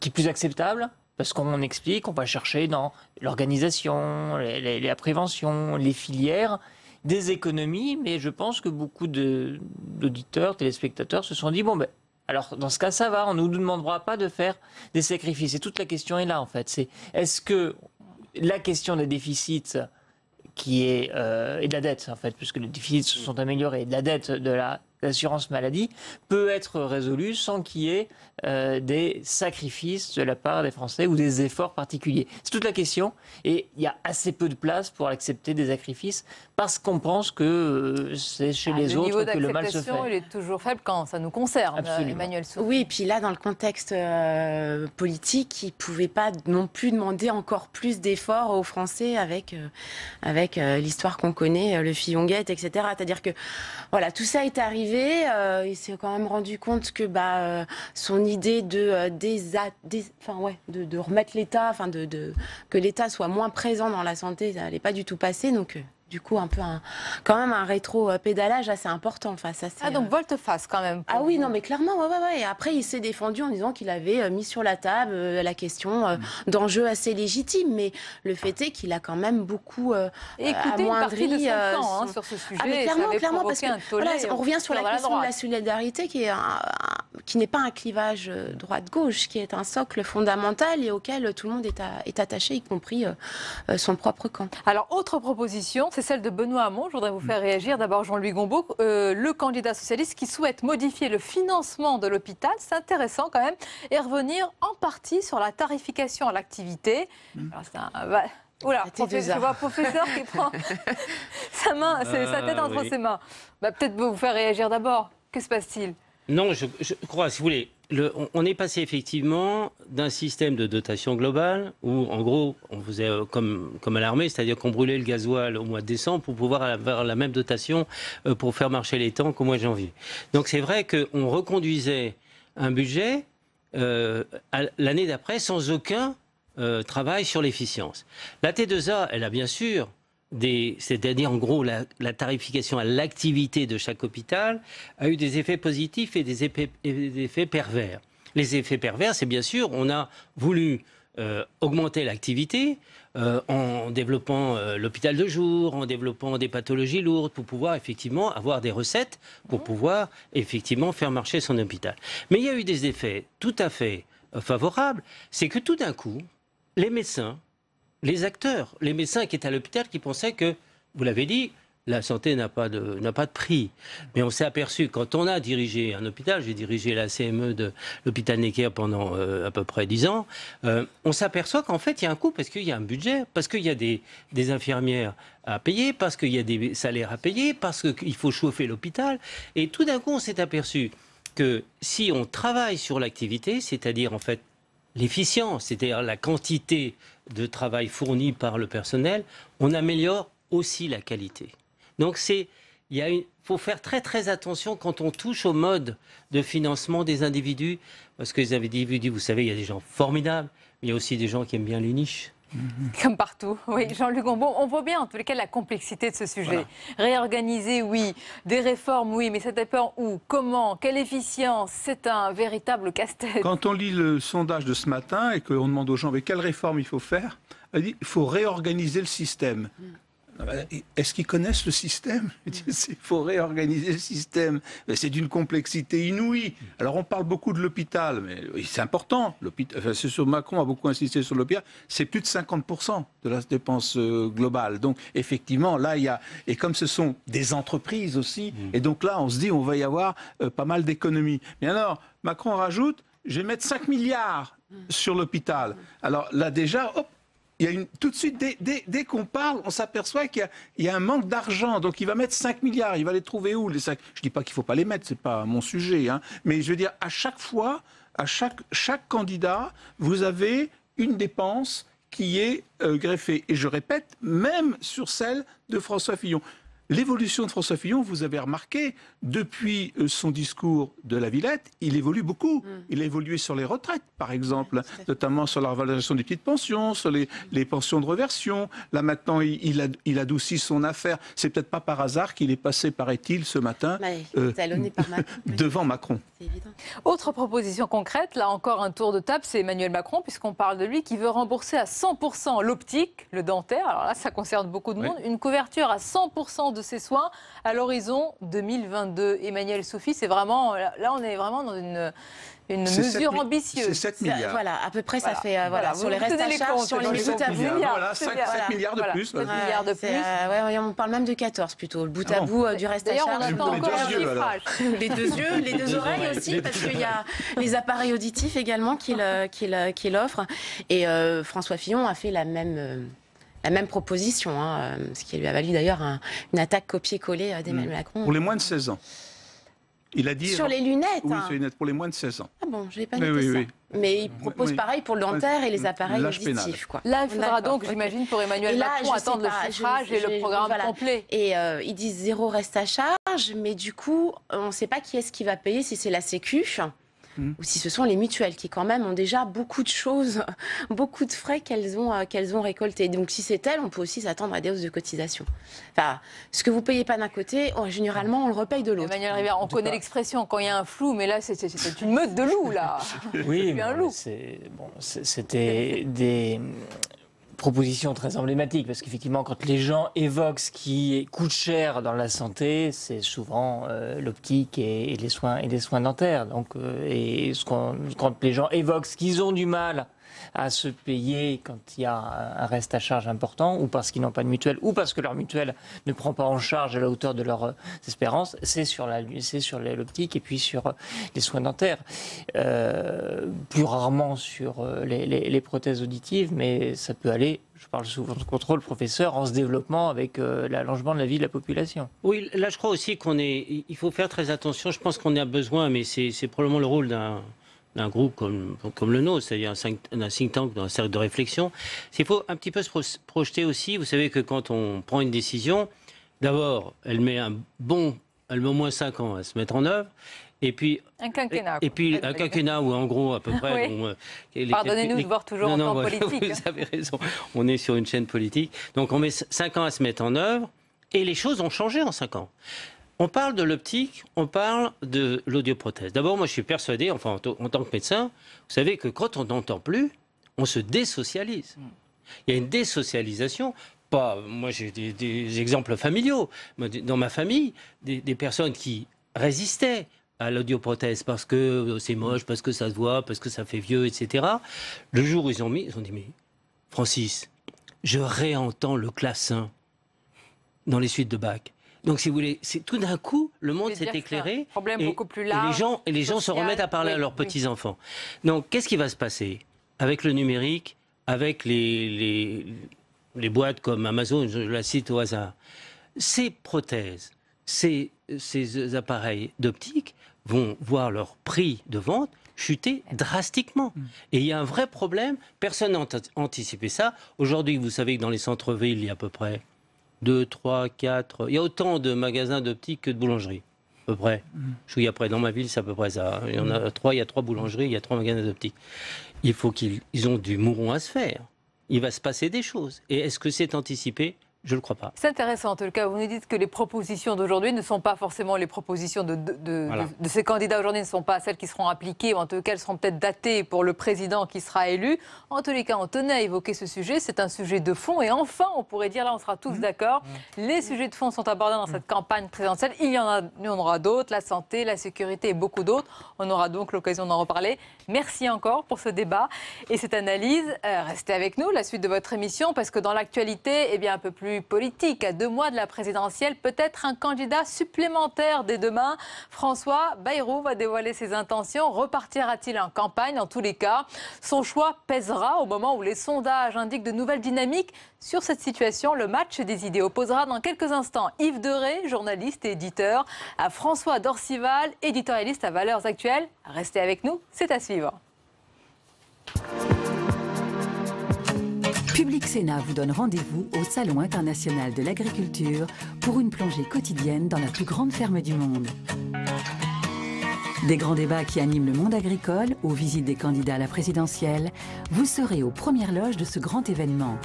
qui est plus acceptable, parce qu'on explique, on va chercher dans l'organisation, la prévention, les filières, des économies, mais je pense que beaucoup d'auditeurs, téléspectateurs se sont dit, alors dans ce cas ça va, on ne nous demandera pas de faire des sacrifices. Et toute la question est là en fait, c'est est-ce que la question des déficits et de la dette en fait, puisque les déficits se sont améliorés, de la dette de l'assurance maladie peut être résolue sans qu'il y ait des sacrifices de la part des Français ou des efforts particuliers. C'est toute la question et il y a assez peu de place pour accepter des sacrifices parce qu'on pense que c'est chez les autres que le mal se fait. Le niveau d'acceptation, il est toujours faible quand ça nous concerne, Emmanuel Souffier. Oui, et puis là, dans le contexte politique, ils ne pouvaient pas non plus demander encore plus d'efforts aux Français avec l'histoire qu'on connaît, le Fillon-Gate, etc. C'est-à-dire que voilà, tout ça est arrivé. Il s'est quand même rendu compte que son idée de remettre l'État, que l'État soit moins présent dans la santé, ça n'allait pas du tout passer. Donc du coup, quand même un rétro-pédalage assez important. Donc volte-face quand même. Ah oui, non, mais clairement, ouais. Et après, il s'est défendu en disant qu'il avait mis sur la table la question d'enjeux assez légitimes. Mais le fait est qu'il a quand même beaucoup amoindri une partie de son camp sur ce sujet. Ah, mais clairement, parce que on revient sur la question de la solidarité qui n'est pas un clivage droite-gauche, qui est un socle fondamental et auquel tout le monde est attaché, y compris son propre camp. Alors, autre proposition, c'est celle de Benoît Hamon. Je voudrais vous faire réagir. D'abord, Jean-Louis Gombault, le candidat socialiste qui souhaite modifier le financement de l'hôpital, c'est intéressant quand même, et revenir en partie sur la tarification à l'activité. Oula, je vois un professeur qui prend sa tête entre ses mains. Peut-être vous faire réagir d'abord. Que se passe-t-il ? Non, je crois, si vous voulez, on est passé effectivement d'un système de dotation globale où, en gros, on faisait comme à l'armée, c'est-à-dire qu'on brûlait le gasoil au mois de décembre pour pouvoir avoir la même dotation pour faire marcher les tanks au mois de janvier. Donc c'est vrai qu'on reconduisait un budget l'année d'après sans aucun travaille sur l'efficience. La T2A, elle a bien sûr c'est-à-dire en gros la tarification à l'activité de chaque hôpital a eu des effets positifs et des effets pervers. Les effets pervers, c'est bien sûr, on a voulu augmenter l'activité en développant l'hôpital de jour, en développant des pathologies lourdes pour pouvoir effectivement avoir des recettes pour pouvoir effectivement faire marcher son hôpital. Mais il y a eu des effets tout à fait favorables, c'est que tout d'un coup, les médecins, les acteurs, les médecins qui étaient à l'hôpital qui pensaient que, vous l'avez dit, la santé n'a pas de prix. Mais on s'est aperçu, quand on a dirigé un hôpital, j'ai dirigé la CME de l'hôpital Necker pendant à peu près 10 ans, on s'aperçoit qu'en fait, il y a un coût parce qu'il y a un budget, parce qu'il y a des infirmières à payer, parce qu'il y a des salaires à payer, parce qu'il faut chauffer l'hôpital. Et tout d'un coup, on s'est aperçu que si on travaille sur l'activité, c'est-à-dire en fait l'efficience, c'est-à-dire la quantité de travail fourni par le personnel, on améliore aussi la qualité. Donc il faut faire très très attention quand on touche au mode de financement des individus, parce que les individus, vous savez, il y a des gens formidables, mais il y a aussi des gens qui aiment bien les niches. Comme partout, oui. Jean-Luc Gombault, on voit bien en tous les cas la complexité de ce sujet. Voilà. Réorganiser, oui. Des réformes, oui. Mais ça dépend où, comment, quelle efficience. C'est un véritable casse-tête. Quand on lit le sondage de ce matin et qu'on demande aux gens mais quelle réforme il faut faire, on dit il faut réorganiser le système. Est-ce qu'ils connaissent le système? Il faut réorganiser le système. C'est d'une complexité inouïe. Alors on parle beaucoup de l'hôpital, mais c'est important. Macron a beaucoup insisté sur l'hôpital. C'est plus de 50% de la dépense globale. Donc effectivement, là, il y a... Et comme ce sont des entreprises aussi, et donc là, on se dit on va y avoir pas mal d'économies. Mais alors, Macron rajoute, je vais mettre 5 milliards sur l'hôpital. Alors là, déjà, hop, il y a tout de suite, dès qu'on parle, on s'aperçoit qu'il y a un manque d'argent. Donc il va mettre 5 milliards. Il va les trouver où les 5 ? Je ne dis pas qu'il ne faut pas les mettre, ce n'est pas mon sujet. Hein. Mais je veux dire, à chaque fois, à chaque candidat, vous avez une dépense qui est greffée. Et je répète, même sur celle de François Fillon. L'évolution de François Fillon, vous avez remarqué, depuis son discours de la Villette, il évolue beaucoup. Il a évolué sur les retraites, par exemple, notamment sur la revalorisation des petites pensions, sur les pensions de reversion. Là, maintenant, il adoucit son affaire. C'est peut-être pas par hasard qu'il est passé, paraît-il, ce matin, talonné par Macron. devant Macron. C'est évident. Autre proposition concrète, là encore un tour de table, c'est Emmanuel Macron, puisqu'on parle de lui, qui veut rembourser à 100% l'optique, le dentaire. Alors là, ça concerne beaucoup de monde. Une couverture à 100% de ses soins à l'horizon 2022. Emmanuel, Sophie, c'est vraiment là, on est vraiment dans une mesure ambitieuse. C'est 7 milliards. Voilà, à peu près, ça fait sur les restes à charge, sur les bout à bout. Voilà, 7 milliards de plus. 7 milliards de plus. On parle même de 14 plutôt, le bout à bout du reste à charge. D'ailleurs, on attend encore un chiffrage. Les deux yeux, les deux oreilles aussi, parce qu'il y a les appareils auditifs également qu'il offre. Et François Fillon a fait la même proposition, ce qui lui a valu d'ailleurs une attaque copier-coller d'Emmanuel Macron. Pour les moins de 16 ans. Il a dit... Sur les lunettes. Oui, sur les lunettes, pour les moins de 16 ans. Ah bon, je n'ai pas noté ça. Mais il propose pareil pour le dentaire et les appareils auditifs. Quoi. Là, il faudra donc, j'imagine, pour Emmanuel Macron, attendre le chiffrage et le programme complet. Et ils disent 0 reste à charge, mais du coup, on ne sait pas qui est-ce qui va payer, si c'est la Sécu ou si ce sont les mutuelles qui quand même ont déjà beaucoup de choses, beaucoup de frais qu'elles ont récoltés. Donc si c'est elles, on peut aussi s'attendre à des hausses de cotisation. Enfin, ce que vous ne payez pas d'un côté, généralement on le repaye de l'autre. Emmanuel Rivière, on connaît l'expression quand il y a un flou, mais là c'est une meute de loups là. Oui, c'était des proposition très emblématique, parce qu'effectivement, quand les gens évoquent ce qui coûte cher dans la santé, c'est souvent l'optique et les soins dentaires. Donc, quand les gens évoquent ce qu'ils ont du mal à se payer quand il y a un reste à charge important, ou parce qu'ils n'ont pas de mutuelle, ou parce que leur mutuelle ne prend pas en charge à la hauteur de leurs espérances, c'est sur l'optique et puis sur les soins dentaires. Plus rarement sur les prothèses auditives, mais ça peut aller, je parle souvent de contrôle professeur, en se développement avec l'allongement de la vie de la population. Oui, là je crois aussi il faut faire très attention. Je pense qu'on a besoin, mais c'est probablement le rôle d'un groupe comme le nôtre, c'est-à-dire un think tank, un cercle de réflexion. Il faut un petit peu se projeter aussi. Vous savez que quand on prend une décision, d'abord, elle met au moins 5 ans à se mettre en œuvre. Et puis, un quinquennat. Et puis un quinquennat où en gros à peu près... Oui. Pardonnez-nous de voir toujours en temps politique. Vous avez raison, on est sur une chaîne politique. Donc on met 5 ans à se mettre en œuvre et les choses ont changé en 5 ans. On parle de l'optique, on parle de l'audioprothèse. D'abord, moi je suis persuadé, enfin en tant que médecin, vous savez que quand on n'entend plus, on se désocialise. Il y a une désocialisation. Moi j'ai des exemples familiaux. Dans ma famille, des personnes qui résistaient à l'audioprothèse parce que c'est moche, parce que ça se voit, parce que ça fait vieux, etc. Le jour où ils ont dit, mais Francis, je réentends le clavecin dans les suites de Bach. Donc, si vous voulez, tout d'un coup, le monde s'est éclairé. Problème beaucoup plus large. Et les gens se remettent à parler à leurs petits-enfants. Donc, qu'est-ce qui va se passer avec le numérique, avec les boîtes comme Amazon, je la cite au hasard? Ces prothèses, ces appareils d'optique vont voir leur prix de vente chuter drastiquement. Et il y a un vrai problème, personne n'a anticipé ça. Aujourd'hui, vous savez que dans les centres-villes, il y a à peu près 2, 3, 4... Il y a autant de magasins d'optique que de boulangeries, à peu près. Je suis après, dans ma ville, c'est à peu près ça. Il y en a 3, il y a 3 boulangeries, il y a 3 magasins d'optique. Il faut qu'ils ont du mouron à se faire. Il va se passer des choses. Et est-ce que c'est anticipé ? Je ne le crois pas. C'est intéressant, en tout cas. Vous nous dites que les propositions d'aujourd'hui ne sont pas forcément les propositions de ces candidats aujourd'hui, ne sont pas celles qui seront appliquées, ou en tout cas, elles seront peut-être datées pour le président qui sera élu. En tous les cas, on tenait à évoquer ce sujet. C'est un sujet de fond. Et enfin, on pourrait dire, là, on sera tous d'accord, les sujets de fond sont abordés dans cette campagne présidentielle. Il y en aura d'autres, la santé, la sécurité et beaucoup d'autres. On aura donc l'occasion d'en reparler. Merci encore pour ce débat et cette analyse. Restez avec nous, la suite de votre émission, parce que dans l'actualité, eh bien, un peu plus politique, à 2 mois de la présidentielle, peut-être un candidat supplémentaire dès demain. François Bayrou va dévoiler ses intentions. Repartira-t-il en campagne? Dans tous les cas, son choix pèsera au moment où les sondages indiquent de nouvelles dynamiques sur cette situation. Le match des idées opposera dans quelques instants Yves Derey, journaliste et éditeur, à François Dorcival, éditorialiste à Valeurs Actuelles. Restez avec nous, c'est à suivre. Public Sénat vous donne rendez-vous au Salon international de l'agriculture pour une plongée quotidienne dans la plus grande ferme du monde. Des grands débats qui animent le monde agricole, aux visites des candidats à la présidentielle, vous serez aux premières loges de ce grand événement.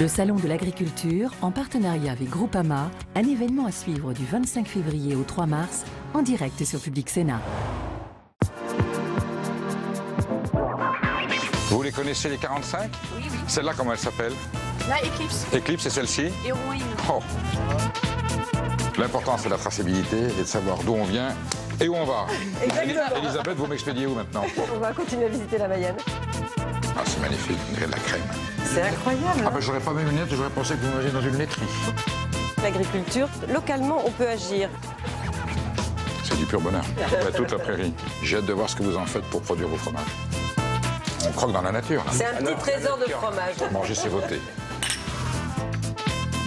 Le Salon de l'agriculture, en partenariat avec Groupama, un événement à suivre du 25 février au 3 mars, en direct sur Public Sénat. Vous les connaissez, les 45? Oui, oui. Celle-là, comment elle s'appelle? La Eclipse. Eclipse, c'est celle-ci? Et Héroïne. Oh. L'important, c'est la traçabilité et de savoir d'où on vient et où on va. Exactement. Elisabeth, vous m'expédiez où maintenant? On va continuer à visiter la Mayenne. Ah, c'est magnifique, on dirait de la crème. C'est incroyable. Ah, ben j'aurais pas mes lunettes, j'aurais pensé que vous m'aviez dans une laiterie. L'agriculture, localement, on peut agir. C'est du pur bonheur. Toute la prairie. J'ai hâte de voir ce que vous en faites pour produire vos fromages. On croque dans la nature. C'est un petit trésor de fromage. Manger, c'est voter.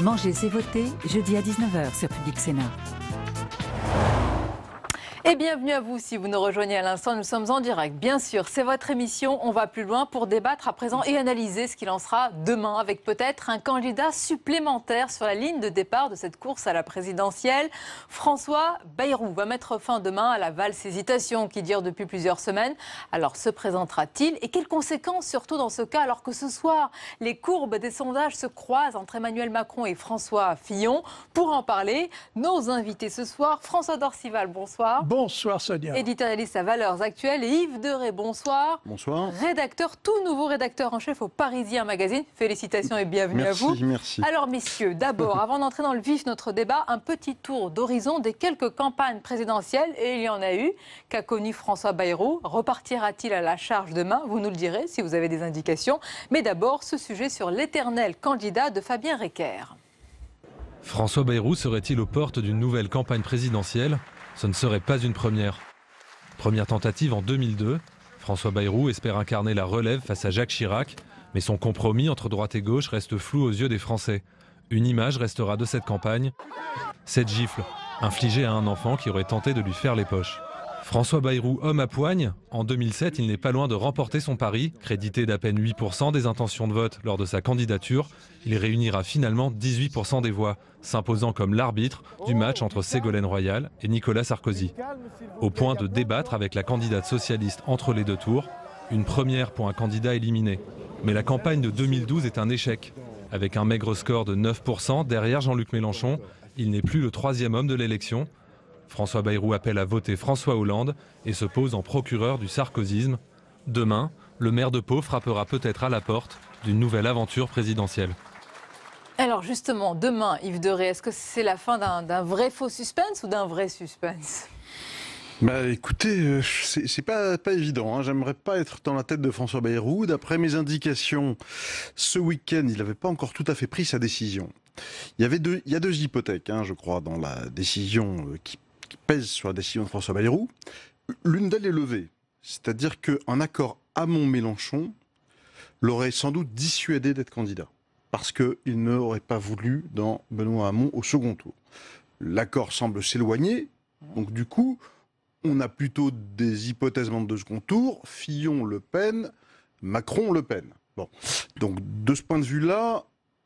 Mangez, c'est voter, jeudi à 19h sur Public Sénat. Et bienvenue à vous si vous nous rejoignez à l'instant, nous sommes en direct. Bien sûr, c'est votre émission, on va plus loin pour débattre à présent et analyser ce qu'il en sera demain avec peut-être un candidat supplémentaire sur la ligne de départ de cette course à la présidentielle. François Bayrou va mettre fin demain à la valse hésitation qui dure depuis plusieurs semaines. Alors se présentera-t-il et quelles conséquences surtout dans ce cas alors que ce soir les courbes des sondages se croisent entre Emmanuel Macron et François Fillon? Pour en parler, nos invités ce soir, François Dorcival, bonsoir. Bonsoir Sonia. Éditorialiste à Valeurs Actuelles et Yves Derey, bonsoir. Bonsoir. Rédacteur, tout nouveau rédacteur en chef au Parisien Magazine. Félicitations et bienvenue à vous. Merci. Alors messieurs, d'abord, avant d'entrer dans le vif de notre débat, un petit tour d'horizon des quelques campagnes présidentielles, et il y en a eu, qu'a connu François Bayrou. Repartira-t-il à la charge demain? Vous nous le direz si vous avez des indications. Mais d'abord, ce sujet sur l'éternel candidat de Fabien Recker. François Bayrou serait-il aux portes d'une nouvelle campagne présidentielle? Ce ne serait pas une première. Première tentative en 2002, François Bayrou espère incarner la relève face à Jacques Chirac, mais son compromis entre droite et gauche reste flou aux yeux des Français. Une image restera de cette campagne, cette gifle, infligée à un enfant qui aurait tenté de lui faire les poches. François Bayrou, homme à poigne, en 2007, il n'est pas loin de remporter son pari. Crédité d'à peine 8% des intentions de vote lors de sa candidature, il réunira finalement 18% des voix, s'imposant comme l'arbitre du match entre Ségolène Royal et Nicolas Sarkozy. Au point de débattre avec la candidate socialiste entre les deux tours, une première pour un candidat éliminé. Mais la campagne de 2012 est un échec. Avec un maigre score de 9% derrière Jean-Luc Mélenchon, il n'est plus le troisième homme de l'élection. François Bayrou appelle à voter François Hollande et se pose en procureur du sarkozysme. Demain, le maire de Pau frappera peut-être à la porte d'une nouvelle aventure présidentielle. Alors justement, demain, Yves Derey, est-ce que c'est la fin d'un vrai faux suspense ou d'un vrai suspense ? Bah écoutez, c'est pas évident, hein. J'aimerais pas être dans la tête de François Bayrou. D'après mes indications, ce week-end, il n'avait pas encore tout à fait pris sa décision. Il y a deux hypothèques, hein, je crois, dans la décision qui pèse sur la décision de François Bayrou. L'une d'elles est levée, c'est-à-dire qu'un accord Hamon-Mélenchon l'aurait sans doute dissuadé d'être candidat, parce qu'il n'aurait pas voulu dans Benoît Hamon au second tour. L'accord semble s'éloigner, donc du coup, on a plutôt des hypothèses membres de second tour, Fillon-Le Pen, Macron-Le Pen. Bon. Donc de ce point de vue-là,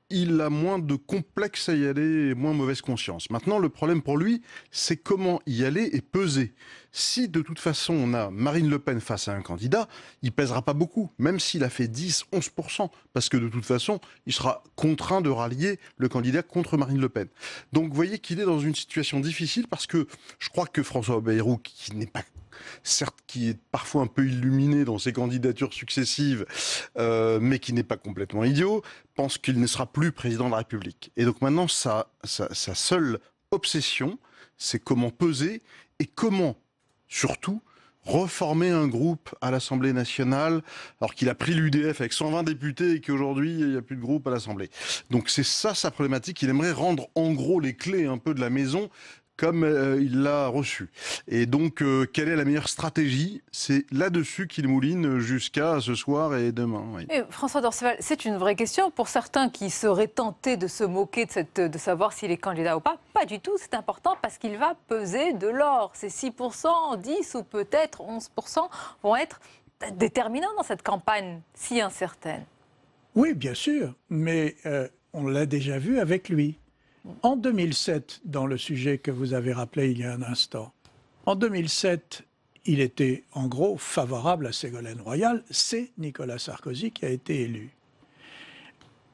il a moins de complexe à y aller et moins mauvaise conscience. Maintenant, le problème pour lui, c'est comment y aller et peser. Si de toute façon on a Marine Le Pen face à un candidat, il pèsera pas beaucoup, même s'il a fait 10-11%, parce que de toute façon, il sera contraint de rallier le candidat contre Marine Le Pen. Donc vous voyez qu'il est dans une situation difficile, parce que je crois que François Bayrou, qui n'est pas... certes, qui est parfois un peu illuminé dans ses candidatures successives, mais qui n'est pas complètement idiot, pense qu'il ne sera plus président de la République. Et donc maintenant, sa seule obsession, c'est comment peser et comment, surtout, reformer un groupe à l'Assemblée nationale, alors qu'il a pris l'UDF avec 120 députés et qu'aujourd'hui, il n'y a plus de groupe à l'Assemblée. Donc c'est ça sa problématique. Il aimerait rendre en gros les clés un peu de la maison comme il l'a reçu. Et donc, quelle est la meilleure stratégie? C'est là-dessus qu'il mouline jusqu'à ce soir et demain. Oui. Et François Dorceval, c'est une vraie question. Pour certains qui seraient tentés de se moquer de savoir s'il est candidat ou pas, pas du tout. C'est important parce qu'il va peser de l'or. Ces 6%, 10 ou peut-être 11% vont être déterminants dans cette campagne si incertaine. Oui, bien sûr. Mais on l'a déjà vu avec lui. En 2007, dans le sujet que vous avez rappelé il y a un instant, en 2007, il était en gros favorable à Ségolène Royal. C'est Nicolas Sarkozy qui a été élu.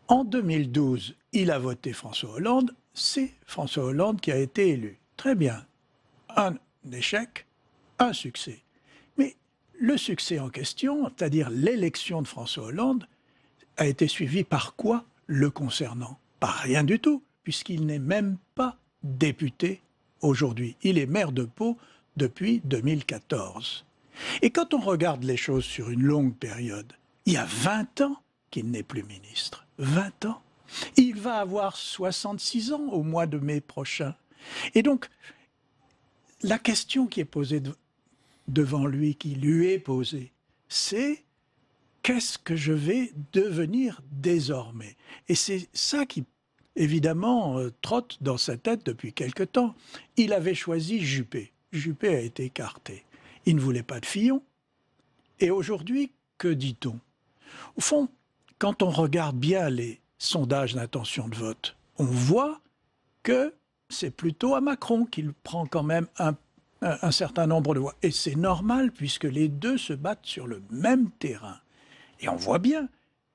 En 2012, il a voté François Hollande. C'est François Hollande qui a été élu. Très bien. Un échec, un succès. Mais le succès en question, c'est-à-dire l'élection de François Hollande, a été suivi par quoi le concernant? Par rien du tout, puisqu'il n'est même pas député aujourd'hui. Il est maire de Pau depuis 2014. Et quand on regarde les choses sur une longue période, il y a 20 ans qu'il n'est plus ministre. 20 ans. Il va avoir 66 ans au mois de mai prochain. Et donc, la question qui est posée devant lui, qui lui est posée, c'est qu'est-ce que je vais devenir désormais? Et c'est ça qui évidemment, trotte dans sa tête depuis quelque temps. Il avait choisi Juppé. Juppé a été écarté. Il ne voulait pas de Fillon. Et aujourd'hui, que dit-on? Au fond, quand on regarde bien les sondages d'intention de vote, on voit que c'est plutôt à Macron qu'il prend quand même un certain nombre de voix. Et c'est normal, puisque les deux se battent sur le même terrain. Et on voit bien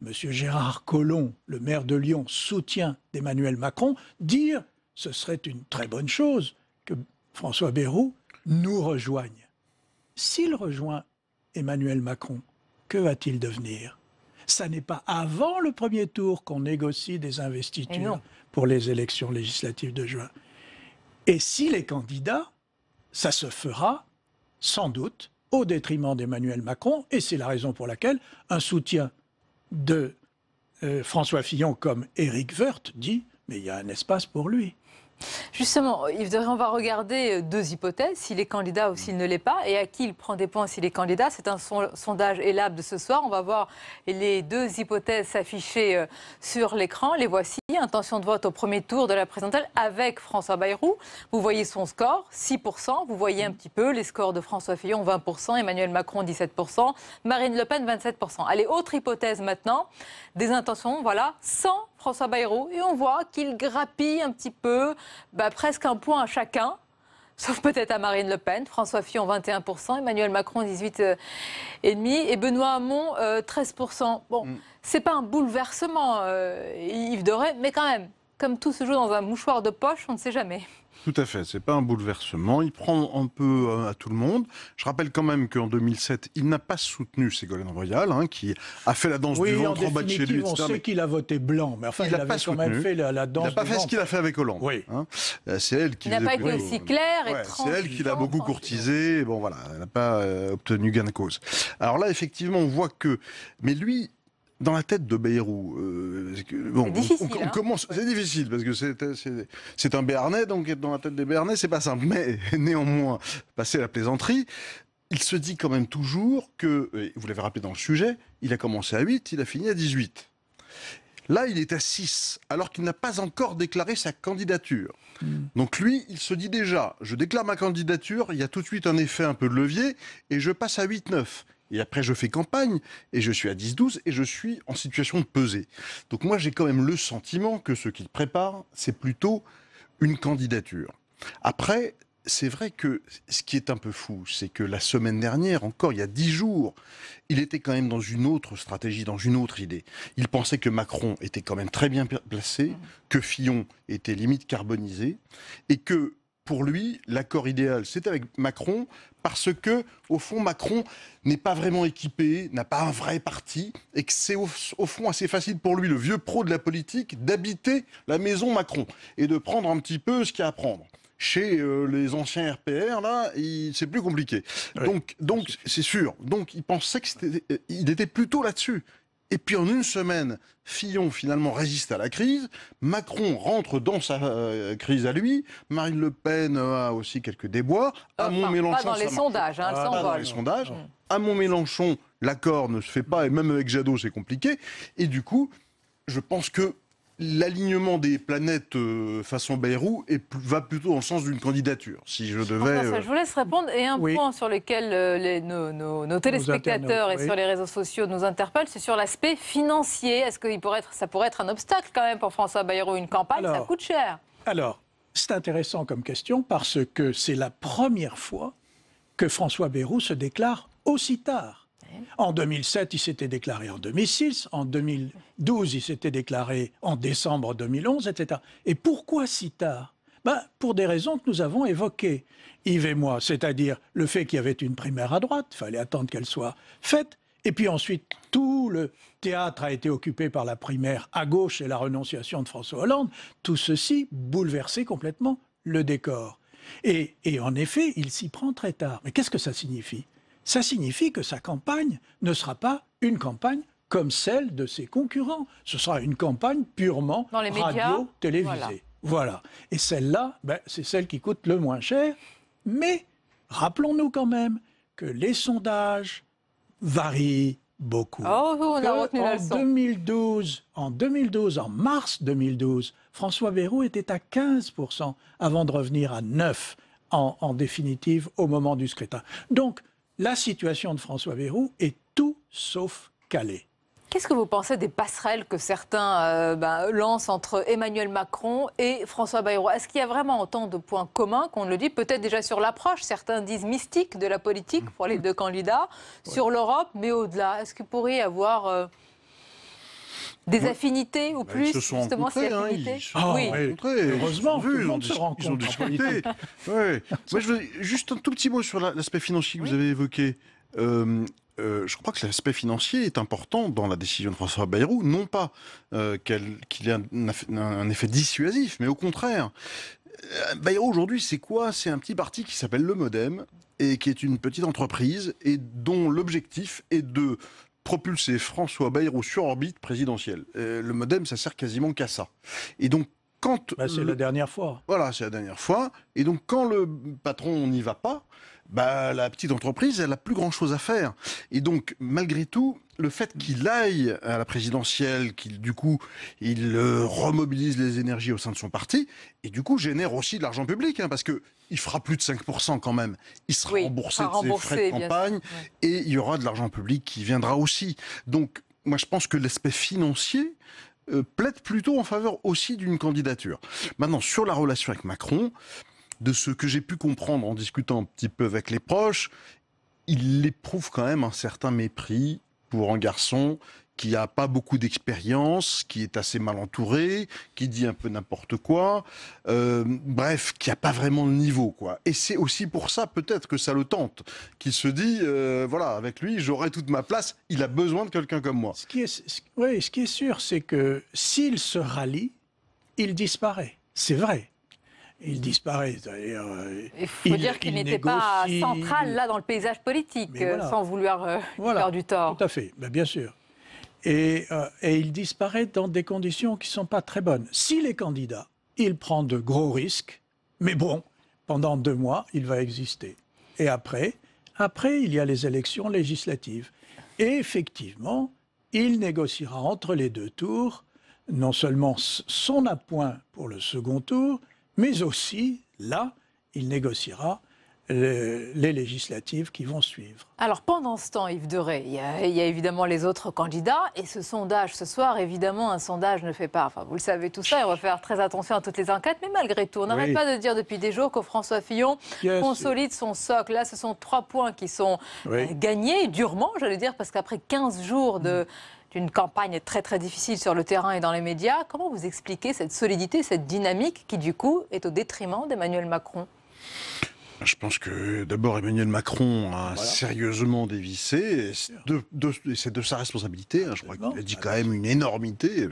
M. Gérard Collomb, le maire de Lyon, soutien d'Emmanuel Macron, dire ce serait une très bonne chose que François Bayrou nous rejoigne. S'il rejoint Emmanuel Macron, que va-t-il devenir? Ça n'est pas avant le premier tour qu'on négocie des investitures pour les élections législatives de juin. Et s'il est candidat, ça se fera sans doute au détriment d'Emmanuel Macron, et c'est la raison pour laquelle un soutien de François Fillon comme Éric Woerth dit mais il y a un espace pour lui. Justement, Yves de Ré, on va regarder deux hypothèses, s'il est candidat ou s'il ne l'est pas, et à qui il prend des points s'il est candidat. C'est un sondage Elab de ce soir. On va voir les deux hypothèses s'afficher sur l'écran. Les voici. Intention de vote au premier tour de la présidentielle avec François Bayrou. Vous voyez son score, 6%. Vous voyez un petit peu les scores de François Fillon, 20%, Emmanuel Macron, 17%, Marine Le Pen, 27%. Allez, autre hypothèse maintenant, des intentions, voilà, sans François Bayrou. Et on voit qu'il grappille un petit peu, presque un point à chacun, sauf peut-être à Marine Le Pen. François Fillon, 21%, Emmanuel Macron, 18,5%, et Benoît Hamon, 13%. Bon, c'est pas un bouleversement, Yves de Ré, mais quand même, comme tout se joue dans un mouchoir de poche, on ne sait jamais. Tout à fait, c'est pas un bouleversement, il prend un peu à tout le monde. Je rappelle quand même qu'en 2007, il n'a pas soutenu Ségolène Royal, qui a fait la danse du ventre en bas de chez lui, etc. On sait qu'il a voté blanc, mais enfin il avait quand même fait la danse du ventre. Il n'a pas fait ce qu'il a fait avec Hollande. Oui. C'est elle qui... Il n'a pas été aussi clair et tranché. C'est elle qui l'a beaucoup courtisé, bon voilà, elle n'a pas obtenu gain de cause. Alors là, effectivement, on voit que... Mais lui... Dans la tête de Bayrou, c'est difficile. On commence, c'est difficile parce que c'est un Béarnais, donc être dans la tête des Béarnais, c'est pas simple. Mais néanmoins, passer la plaisanterie, il se dit quand même toujours que, vous l'avez rappelé dans le sujet, il a commencé à 8, il a fini à 18. Là, il est à 6, alors qu'il n'a pas encore déclaré sa candidature. Donc lui, il se dit déjà, je déclare ma candidature, il y a tout de suite un effet un peu de levier, et je passe à 8-9. Et après, je fais campagne, et je suis à 10-12, et je suis en situation de peser. Donc moi, j'ai quand même le sentiment que ce qu'il prépare, c'est plutôt une candidature. Après, c'est vrai que ce qui est un peu fou, c'est que la semaine dernière, encore il y a 10 jours, il était quand même dans une autre stratégie, dans une autre idée. Il pensait que Macron était quand même très bien placé, que Fillon était limite carbonisé, et que pour lui, l'accord idéal, c'était avec Macron, parce que, au fond, Macron n'est pas vraiment équipé, n'a pas un vrai parti, et que c'est au fond assez facile pour lui, le vieux pro de la politique, d'habiter la maison Macron, et de prendre un petit peu ce qu'il y a à prendre. Chez les anciens RPR, là, c'est plus compliqué. Oui, donc c'est sûr. Donc, il pensait qu'il était plutôt là-dessus. Et puis, en une semaine, Fillon, finalement, résiste à la crise. Macron rentre dans sa crise à lui. Marine Le Pen a aussi quelques déboires. Mélenchon, pas dans les sondages, elle s'envole. Pas dans les sondages. À Mélenchon, l'accord ne se fait pas. Et même avec Jadot, c'est compliqué. Et du coup, je pense que l'alignement des planètes façon Bayrou va plutôt dans le sens d'une candidature, si je devais... Je vous laisse répondre. Et un point sur lequel nos téléspectateurs et sur les réseaux sociaux nous interpellent, c'est sur l'aspect financier. Est-ce que ça pourrait être un obstacle quand même pour François Bayrou, une campagne, ça coûte cher? Alors, c'est intéressant comme question parce que c'est la première fois que François Bayrou se déclare aussi tard. En 2007, il s'était déclaré en 2006. En 2012, il s'était déclaré en décembre 2011, etc. Et pourquoi si tard? Pour des raisons que nous avons évoquées, Yves et moi, c'est-à-dire le fait qu'il y avait une primaire à droite, il fallait attendre qu'elle soit faite, et puis ensuite, tout le théâtre a été occupé par la primaire à gauche et la renonciation de François Hollande. Tout ceci bouleversait complètement le décor. Et en effet, il s'y prend très tard. Mais qu'est-ce que ça signifie? Ça signifie que sa campagne ne sera pas une campagne comme celle de ses concurrents. Ce sera une campagne purement radio-télévisée. Voilà. Et celle-là, c'est celle qui coûte le moins cher. Mais rappelons-nous quand même que les sondages varient beaucoup. On a retenu la leçon. En mars 2012, François Bayrou était à 15% avant de revenir à 9% en définitive au moment du scrutin. Donc, la situation de François Bayrou est tout sauf calée. Qu'est-ce que vous pensez des passerelles que certains lancent entre Emmanuel Macron et François Bayrou? Est-ce qu'il y a vraiment autant de points communs qu'on le dit? Peut-être déjà sur l'approche, certains disent mystique de la politique pour les deux candidats, sur l'Europe, mais au-delà, est-ce qu'il pourrait y avoir des affinités ou plus, ils se sont justement, rencontrés, heureusement, tout le monde se rencontre. Ils ont discuté. Moi, je veux juste un tout petit mot sur l'aspect financier que vous avez évoqué. Je crois que l'aspect financier est important dans la décision de François Bayrou, non pas qu'il ait un effet dissuasif, mais au contraire. Bayrou, aujourd'hui, c'est quoi? C'est un petit parti qui s'appelle le Modem, et qui est une petite entreprise, et dont l'objectif est de propulser François Bayrou sur orbite présidentielle. Le Modem, ça sert quasiment qu'à ça. Et donc, quand... c'est la dernière fois. Voilà, c'est la dernière fois. Et donc, quand le patron n'y va pas, la petite entreprise, elle n'a plus grand-chose à faire. Et donc, malgré tout, le fait qu'il aille à la présidentielle, du coup, il remobilise les énergies au sein de son parti, et du coup, génère aussi de l'argent public, parce qu'il fera plus de 5% quand même. Il sera remboursé de ses frais de campagne, et il y aura de l'argent public qui viendra aussi. Donc, moi, je pense que l'aspect financier plaide plutôt en faveur aussi d'une candidature. Maintenant, sur la relation avec Macron, de ce que j'ai pu comprendre en discutant un petit peu avec les proches, il éprouve quand même un certain mépris pour un garçon qui n'a pas beaucoup d'expérience, qui est assez mal entouré, qui dit un peu n'importe quoi, bref, qui n'a pas vraiment le niveau, quoi. Et c'est aussi pour ça, peut-être, que ça le tente, qu'il se dit, voilà, avec lui, j'aurai toute ma place, il a besoin de quelqu'un comme moi. Ce qui est sûr, c'est que s'il se rallie, il disparaît. C'est vrai. Il disparaît. Il faut dire qu'il n'était pas central là dans le paysage politique, sans vouloir faire du tort. Tout à fait, bien sûr. Et il disparaît dans des conditions qui ne sont pas très bonnes. S'il est candidat, il prend de gros risques, mais bon, pendant 2 mois, il va exister. Et après, il y a les élections législatives. Et effectivement, il négociera entre les 2 tours, non seulement son appoint pour le second tour, mais aussi, là, il négociera les législatives qui vont suivre. Alors pendant ce temps, Yves Derey, il y a évidemment les autres candidats et ce sondage ce soir, évidemment, un sondage ne fait pas, enfin vous le savez tout ça, il va faire très attention à toutes les enquêtes, mais malgré tout, on n'arrête pas de dire depuis des jours que François Fillon consolide son socle. Là, ce sont 3 points qui sont gagnés, durement, j'allais dire, parce qu'après 15 jours d'une campagne très très difficile sur le terrain et dans les médias, comment vous expliquez cette solidité, cette dynamique qui du coup est au détriment d'Emmanuel Macron ? Je pense que d'abord Emmanuel Macron a sérieusement dévissé, et c'est de sa responsabilité. Je crois qu'il a dit quand même une énormité,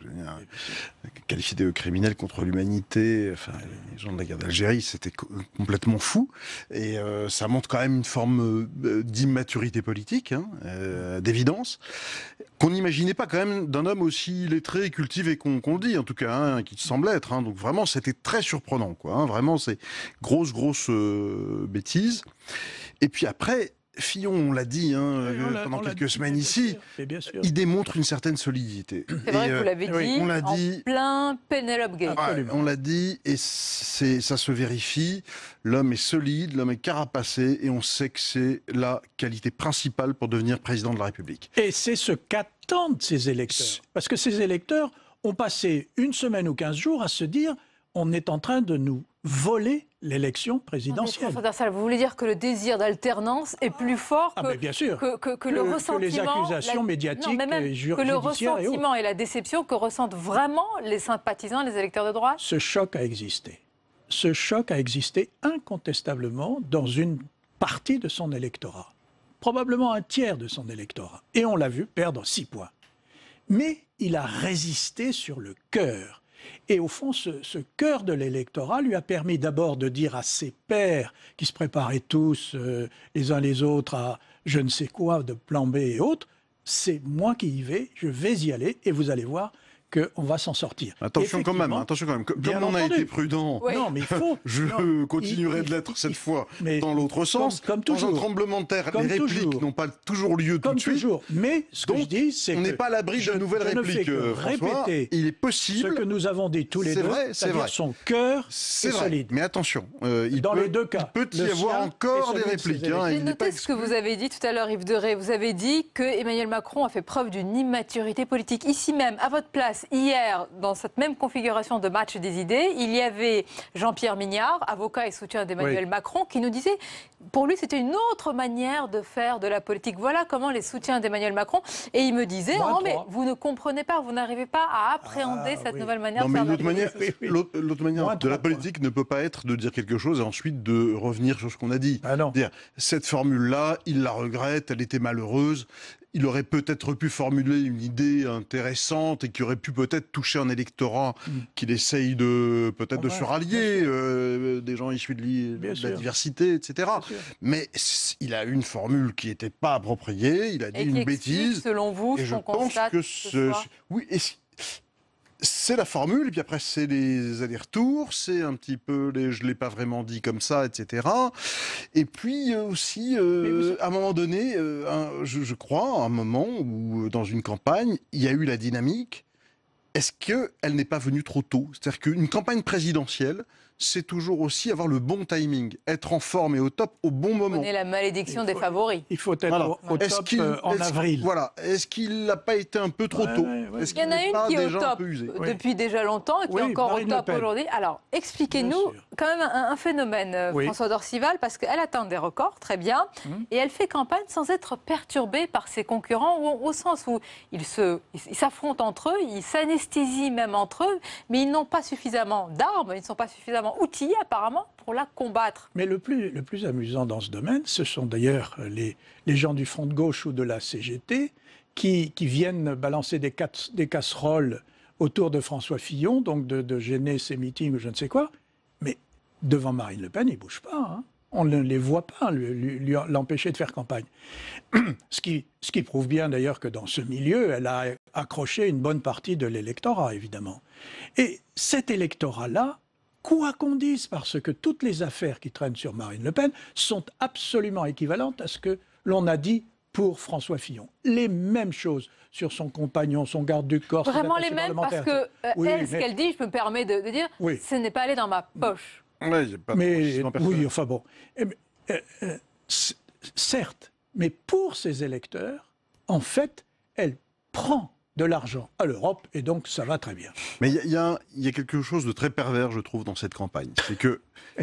qualifié de criminel contre l'humanité. Enfin, les gens de la guerre d'Algérie, c'était complètement fou. Et ça montre quand même une forme d'immaturité politique, d'évidence, qu'on n'imaginait pas quand même d'un homme aussi lettré, cultivé qu'on le dit, en tout cas, qui semble être. Donc vraiment, c'était très surprenant, quoi. Vraiment, c'est grosse bêtise. Et puis après, Fillon, on l'a dit pendant quelques semaines ici, il démontre une certaine solidité. C'est vrai que vous l'avez dit, on l'a dit, en plein Penelope Gate. On l'a dit, et ça se vérifie. L'homme est solide, l'homme est carapacé, et on sait que c'est la qualité principale pour devenir président de la République. Et c'est ce qu'attendent ces électeurs. Parce que ces électeurs ont passé 1 semaine ou 15 jours à se dire on est en train de nous voler l'élection présidentielle. Vous voulez dire que le désir d'alternance est plus fort que le ressentiment, les accusations médiatiques et judiciaires, que le ressentiment et la déception que ressentent vraiment les sympathisants, les électeurs de droite? Ce choc a existé. Ce choc a existé incontestablement dans une partie de son électorat. Probablement un tiers de son électorat. Et on l'a vu perdre 6 points. Mais il a résisté sur le cœur. Et au fond, ce cœur de l'électorat lui a permis d'abord de dire à ses pairs, qui se préparaient tous les uns les autres à je ne sais quoi, de plan B et autres, c'est moi qui y vais, je vais y aller et vous allez voir qu'on va s'en sortir. Attention quand même. Comme on a été prudent, non, mais il faut, je continuerai de l'être cette fois dans l'autre sens. Comme toujours. Dans un tremblement de terre, les répliques n'ont pas toujours lieu tout de suite. Toujours. Mais ce que je dis, c'est on n'est pas à l'abri de nouvelles répliques, François. Il est possible. Ce que nous avons dit tous les deux, c'est-à-dire son cœur est solide. Mais attention, dans les 2 cas, il peut y avoir encore des répliques. J'ai noté ce que vous avez dit tout à l'heure, Yves Derey. Vous avez dit que Emmanuel Macron a fait preuve d'une immaturité politique. Ici même, à votre place, hier, dans cette même configuration de match des idées, il y avait Jean-Pierre Mignard, avocat et soutien d'Emmanuel Macron, qui nous disait, pour lui, c'était une autre manière de faire de la politique. Voilà comment les soutiens d'Emmanuel Macron. Et il me disait, mais vous ne comprenez pas, vous n'arrivez pas à appréhender cette nouvelle manière de faire de la politique. L'autre manière de la politique ne peut pas être de dire quelque chose et ensuite de revenir sur ce qu'on a dit. Dire, cette formule-là, il la regrette, elle était malheureuse. Il aurait peut-être pu formuler une idée intéressante et qui aurait pu peut-être toucher un électorat qu'il essaye de se rallier, des gens issus de la diversité, etc. Mais il a une formule qui n'était pas appropriée, il a dit une bêtise. Selon vous, et je pense que oui, c'est la formule, et puis après c'est les allers-retours, c'est un petit peu je l'ai pas vraiment dit comme ça, etc. Et puis aussi, à un moment donné, je crois, à un moment où dans une campagne, il y a eu la dynamique. Est-ce qu'elle n'est pas venue trop tôt? C'est-à-dire qu'une campagne présidentielle, c'est toujours aussi avoir le bon timing, être en forme et au top au bon moment. On est la malédiction des favoris. Il faut être au top en avril. Voilà. Est-ce qu'il n'a pas été un peu trop tôt? Est-ce Il y en a une qui est au top depuis déjà longtemps et qui est encore au top aujourd'hui. Alors, expliquez-nous quand même un phénomène, François Dorcival, parce qu'elle atteint des records, très bien, et elle fait campagne sans être perturbée par ses concurrents, au sens où ils s'affrontent entre eux, ils s'anesthésient même entre eux, mais ils n'ont pas suffisamment d'armes, ils ne sont pas suffisamment outillés apparemment pour la combattre. Mais le plus amusant dans ce domaine, ce sont d'ailleurs les gens du Front de gauche ou de la CGT qui viennent balancer des casseroles autour de François Fillon, donc de gêner ses meetings ou je ne sais quoi. Mais devant Marine Le Pen, ils ne bougent pas. Hein. On ne les voit pas l'empêcher de faire campagne. Ce qui prouve bien d'ailleurs que dans ce milieu, elle a accroché une bonne partie de l'électorat, évidemment. Et cet électorat-là, quoi qu'on dise, parce que toutes les affaires qui traînent sur Marine Le Pen sont absolument équivalentes à ce que l'on a dit pour François Fillon. Les mêmes choses sur son compagnon, son garde du corps. Vraiment les mêmes, parce que ce qu'elle dit, je me permets de dire, ce n'est pas allé dans ma poche. Oui, enfin bon. Certes, mais pour ses électeurs, en fait, elle prend de l'argent à l'Europe, et donc ça va très bien. Mais il y a quelque chose de très pervers, je trouve, dans cette campagne.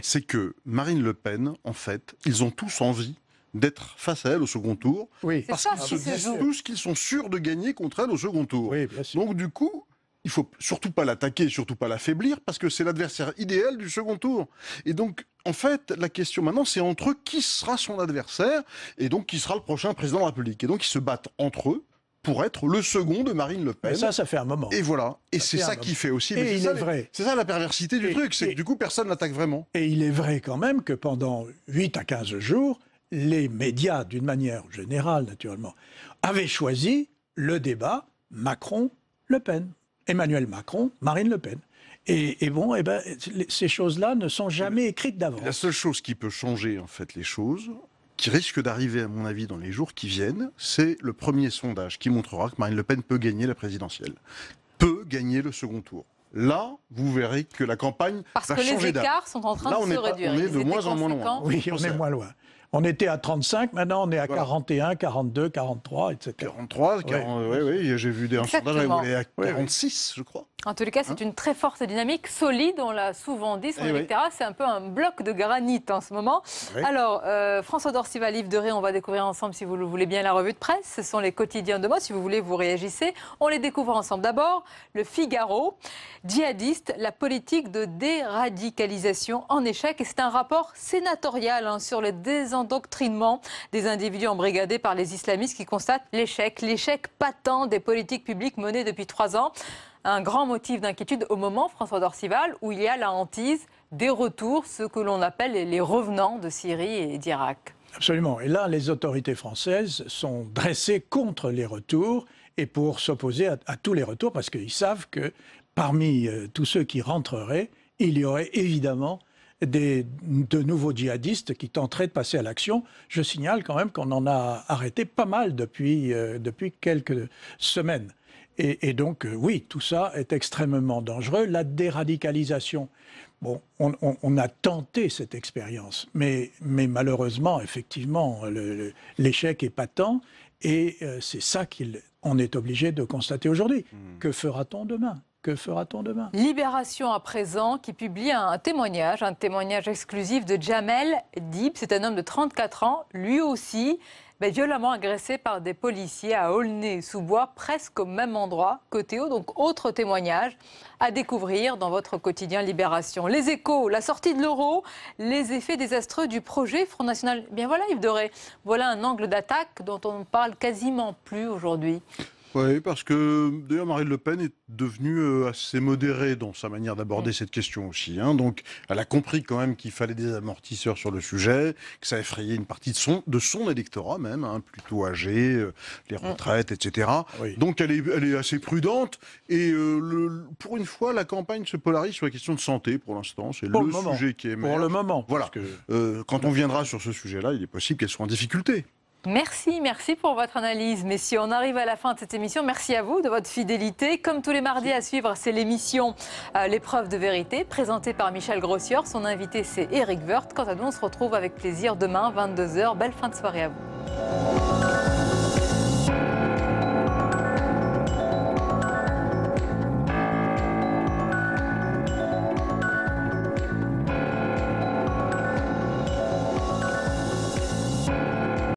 C'est que Marine Le Pen, en fait, ils ont tous envie d'être face à elle au second tour, parce qu'ils se disent tous qu'ils sont sûrs de gagner contre elle au second tour. Oui, bien sûr. Donc du coup, il faut surtout pas l'attaquer, surtout pas l'affaiblir, parce que c'est l'adversaire idéal du second tour. Et donc, en fait, la question maintenant, c'est entre eux qui sera son adversaire, et donc qui sera le prochain président de la République. Et donc, ils se battent entre eux pour être le second de Marine Le Pen. Mais ça fait un moment. Et voilà. Et c'est ça qui fait aussi... Et il est vrai. C'est ça la perversité du truc, c'est que du coup, personne n'attaque vraiment. Et il est vrai quand même que pendant 8 à 15 jours, les médias, d'une manière générale naturellement, avaient choisi le débat Macron-Le Pen. Emmanuel Macron, Marine Le Pen. Et ces choses-là ne sont jamais écrites d'avance. La seule chose qui peut changer, en fait, les choses, qui risque d'arriver, à mon avis, dans les jours qui viennent, c'est le premier sondage qui montrera que Marine Le Pen peut gagner la présidentielle, peut gagner le second tour. Là, vous verrez que la campagne va changer d'âge. Parce que les écarts sont en train de se réduire. On est de moins en moins loin. Oui, on est moins loin. On était à 35, maintenant on est à 41, 42, 43, etc. 43, oui, j'ai vu un sondage où on est à 46, je crois. En tous les cas, c'est une très forte dynamique, solide, on l'a souvent dit, son électorat, c'est un peu un bloc de granit en ce moment. Alors, François Dorcival, Yves Derré, on va découvrir ensemble, si vous le voulez bien, la revue de presse. Ce sont les quotidiens de mode, si vous voulez, vous réagissez. On les découvre ensemble. D'abord, le Figaro, djihadiste, la politique de déradicalisation en échec. Et c'est un rapport sénatorial sur le désendoctrinement des individus embrigadés par les islamistes qui constatent l'échec patent des politiques publiques menées depuis 3 ans. Un grand motif d'inquiétude au moment, François Dorcival, où il y a la hantise des retours, ce que l'on appelle les revenants de Syrie et d'Irak. Absolument. Et là, les autorités françaises sont dressées contre les retours et pour s'opposer à tous les retours, parce qu'ils savent que parmi tous ceux qui rentreraient, il y aurait évidemment de nouveaux djihadistes qui tenteraient de passer à l'action. Je signale quand même qu'on en a arrêté pas mal depuis quelques semaines. Et donc, oui, tout ça est extrêmement dangereux. La déradicalisation, bon, on a tenté cette expérience, mais malheureusement, effectivement, l'échec est patent et c'est ça qu'on est obligé de constater aujourd'hui. Que fera-t-on demain ? Que fera-t-on demain ? Libération à présent qui publie un témoignage exclusif de Jamel Dib. C'est un homme de 34 ans, lui aussi violemment agressé par des policiers à Aulnay-sous-Bois, presque au même endroit que Théo. Donc, autre témoignage à découvrir dans votre quotidien Libération. Les Échos, la sortie de l'euro, les effets désastreux du projet Front National. Bien voilà, Yves Derré, voilà un angle d'attaque dont on ne parle quasiment plus aujourd'hui. Oui, parce que d'ailleurs Marine Le Pen est devenue assez modérée dans sa manière d'aborder cette question aussi. Donc elle a compris quand même qu'il fallait des amortisseurs sur le sujet, que ça effrayait une partie de son électorat même, plutôt âgé, les retraites, etc. Oui. Donc elle est assez prudente et pour une fois la campagne se polarise sur la question de santé pour l'instant. C'est le sujet qui émerge. Pour le moment. Voilà. Quand on viendra sur ce sujet-là, il est possible qu'elle soit en difficulté. Merci pour votre analyse, messieurs. On arrive à la fin de cette émission. Merci à vous de votre fidélité. Comme tous les mardis à suivre, c'est l'émission L'épreuve de vérité, présentée par Michel Grossior. Son invité, c'est Éric Woerth. Quant à nous, on se retrouve avec plaisir demain, 22h. Belle fin de soirée à vous.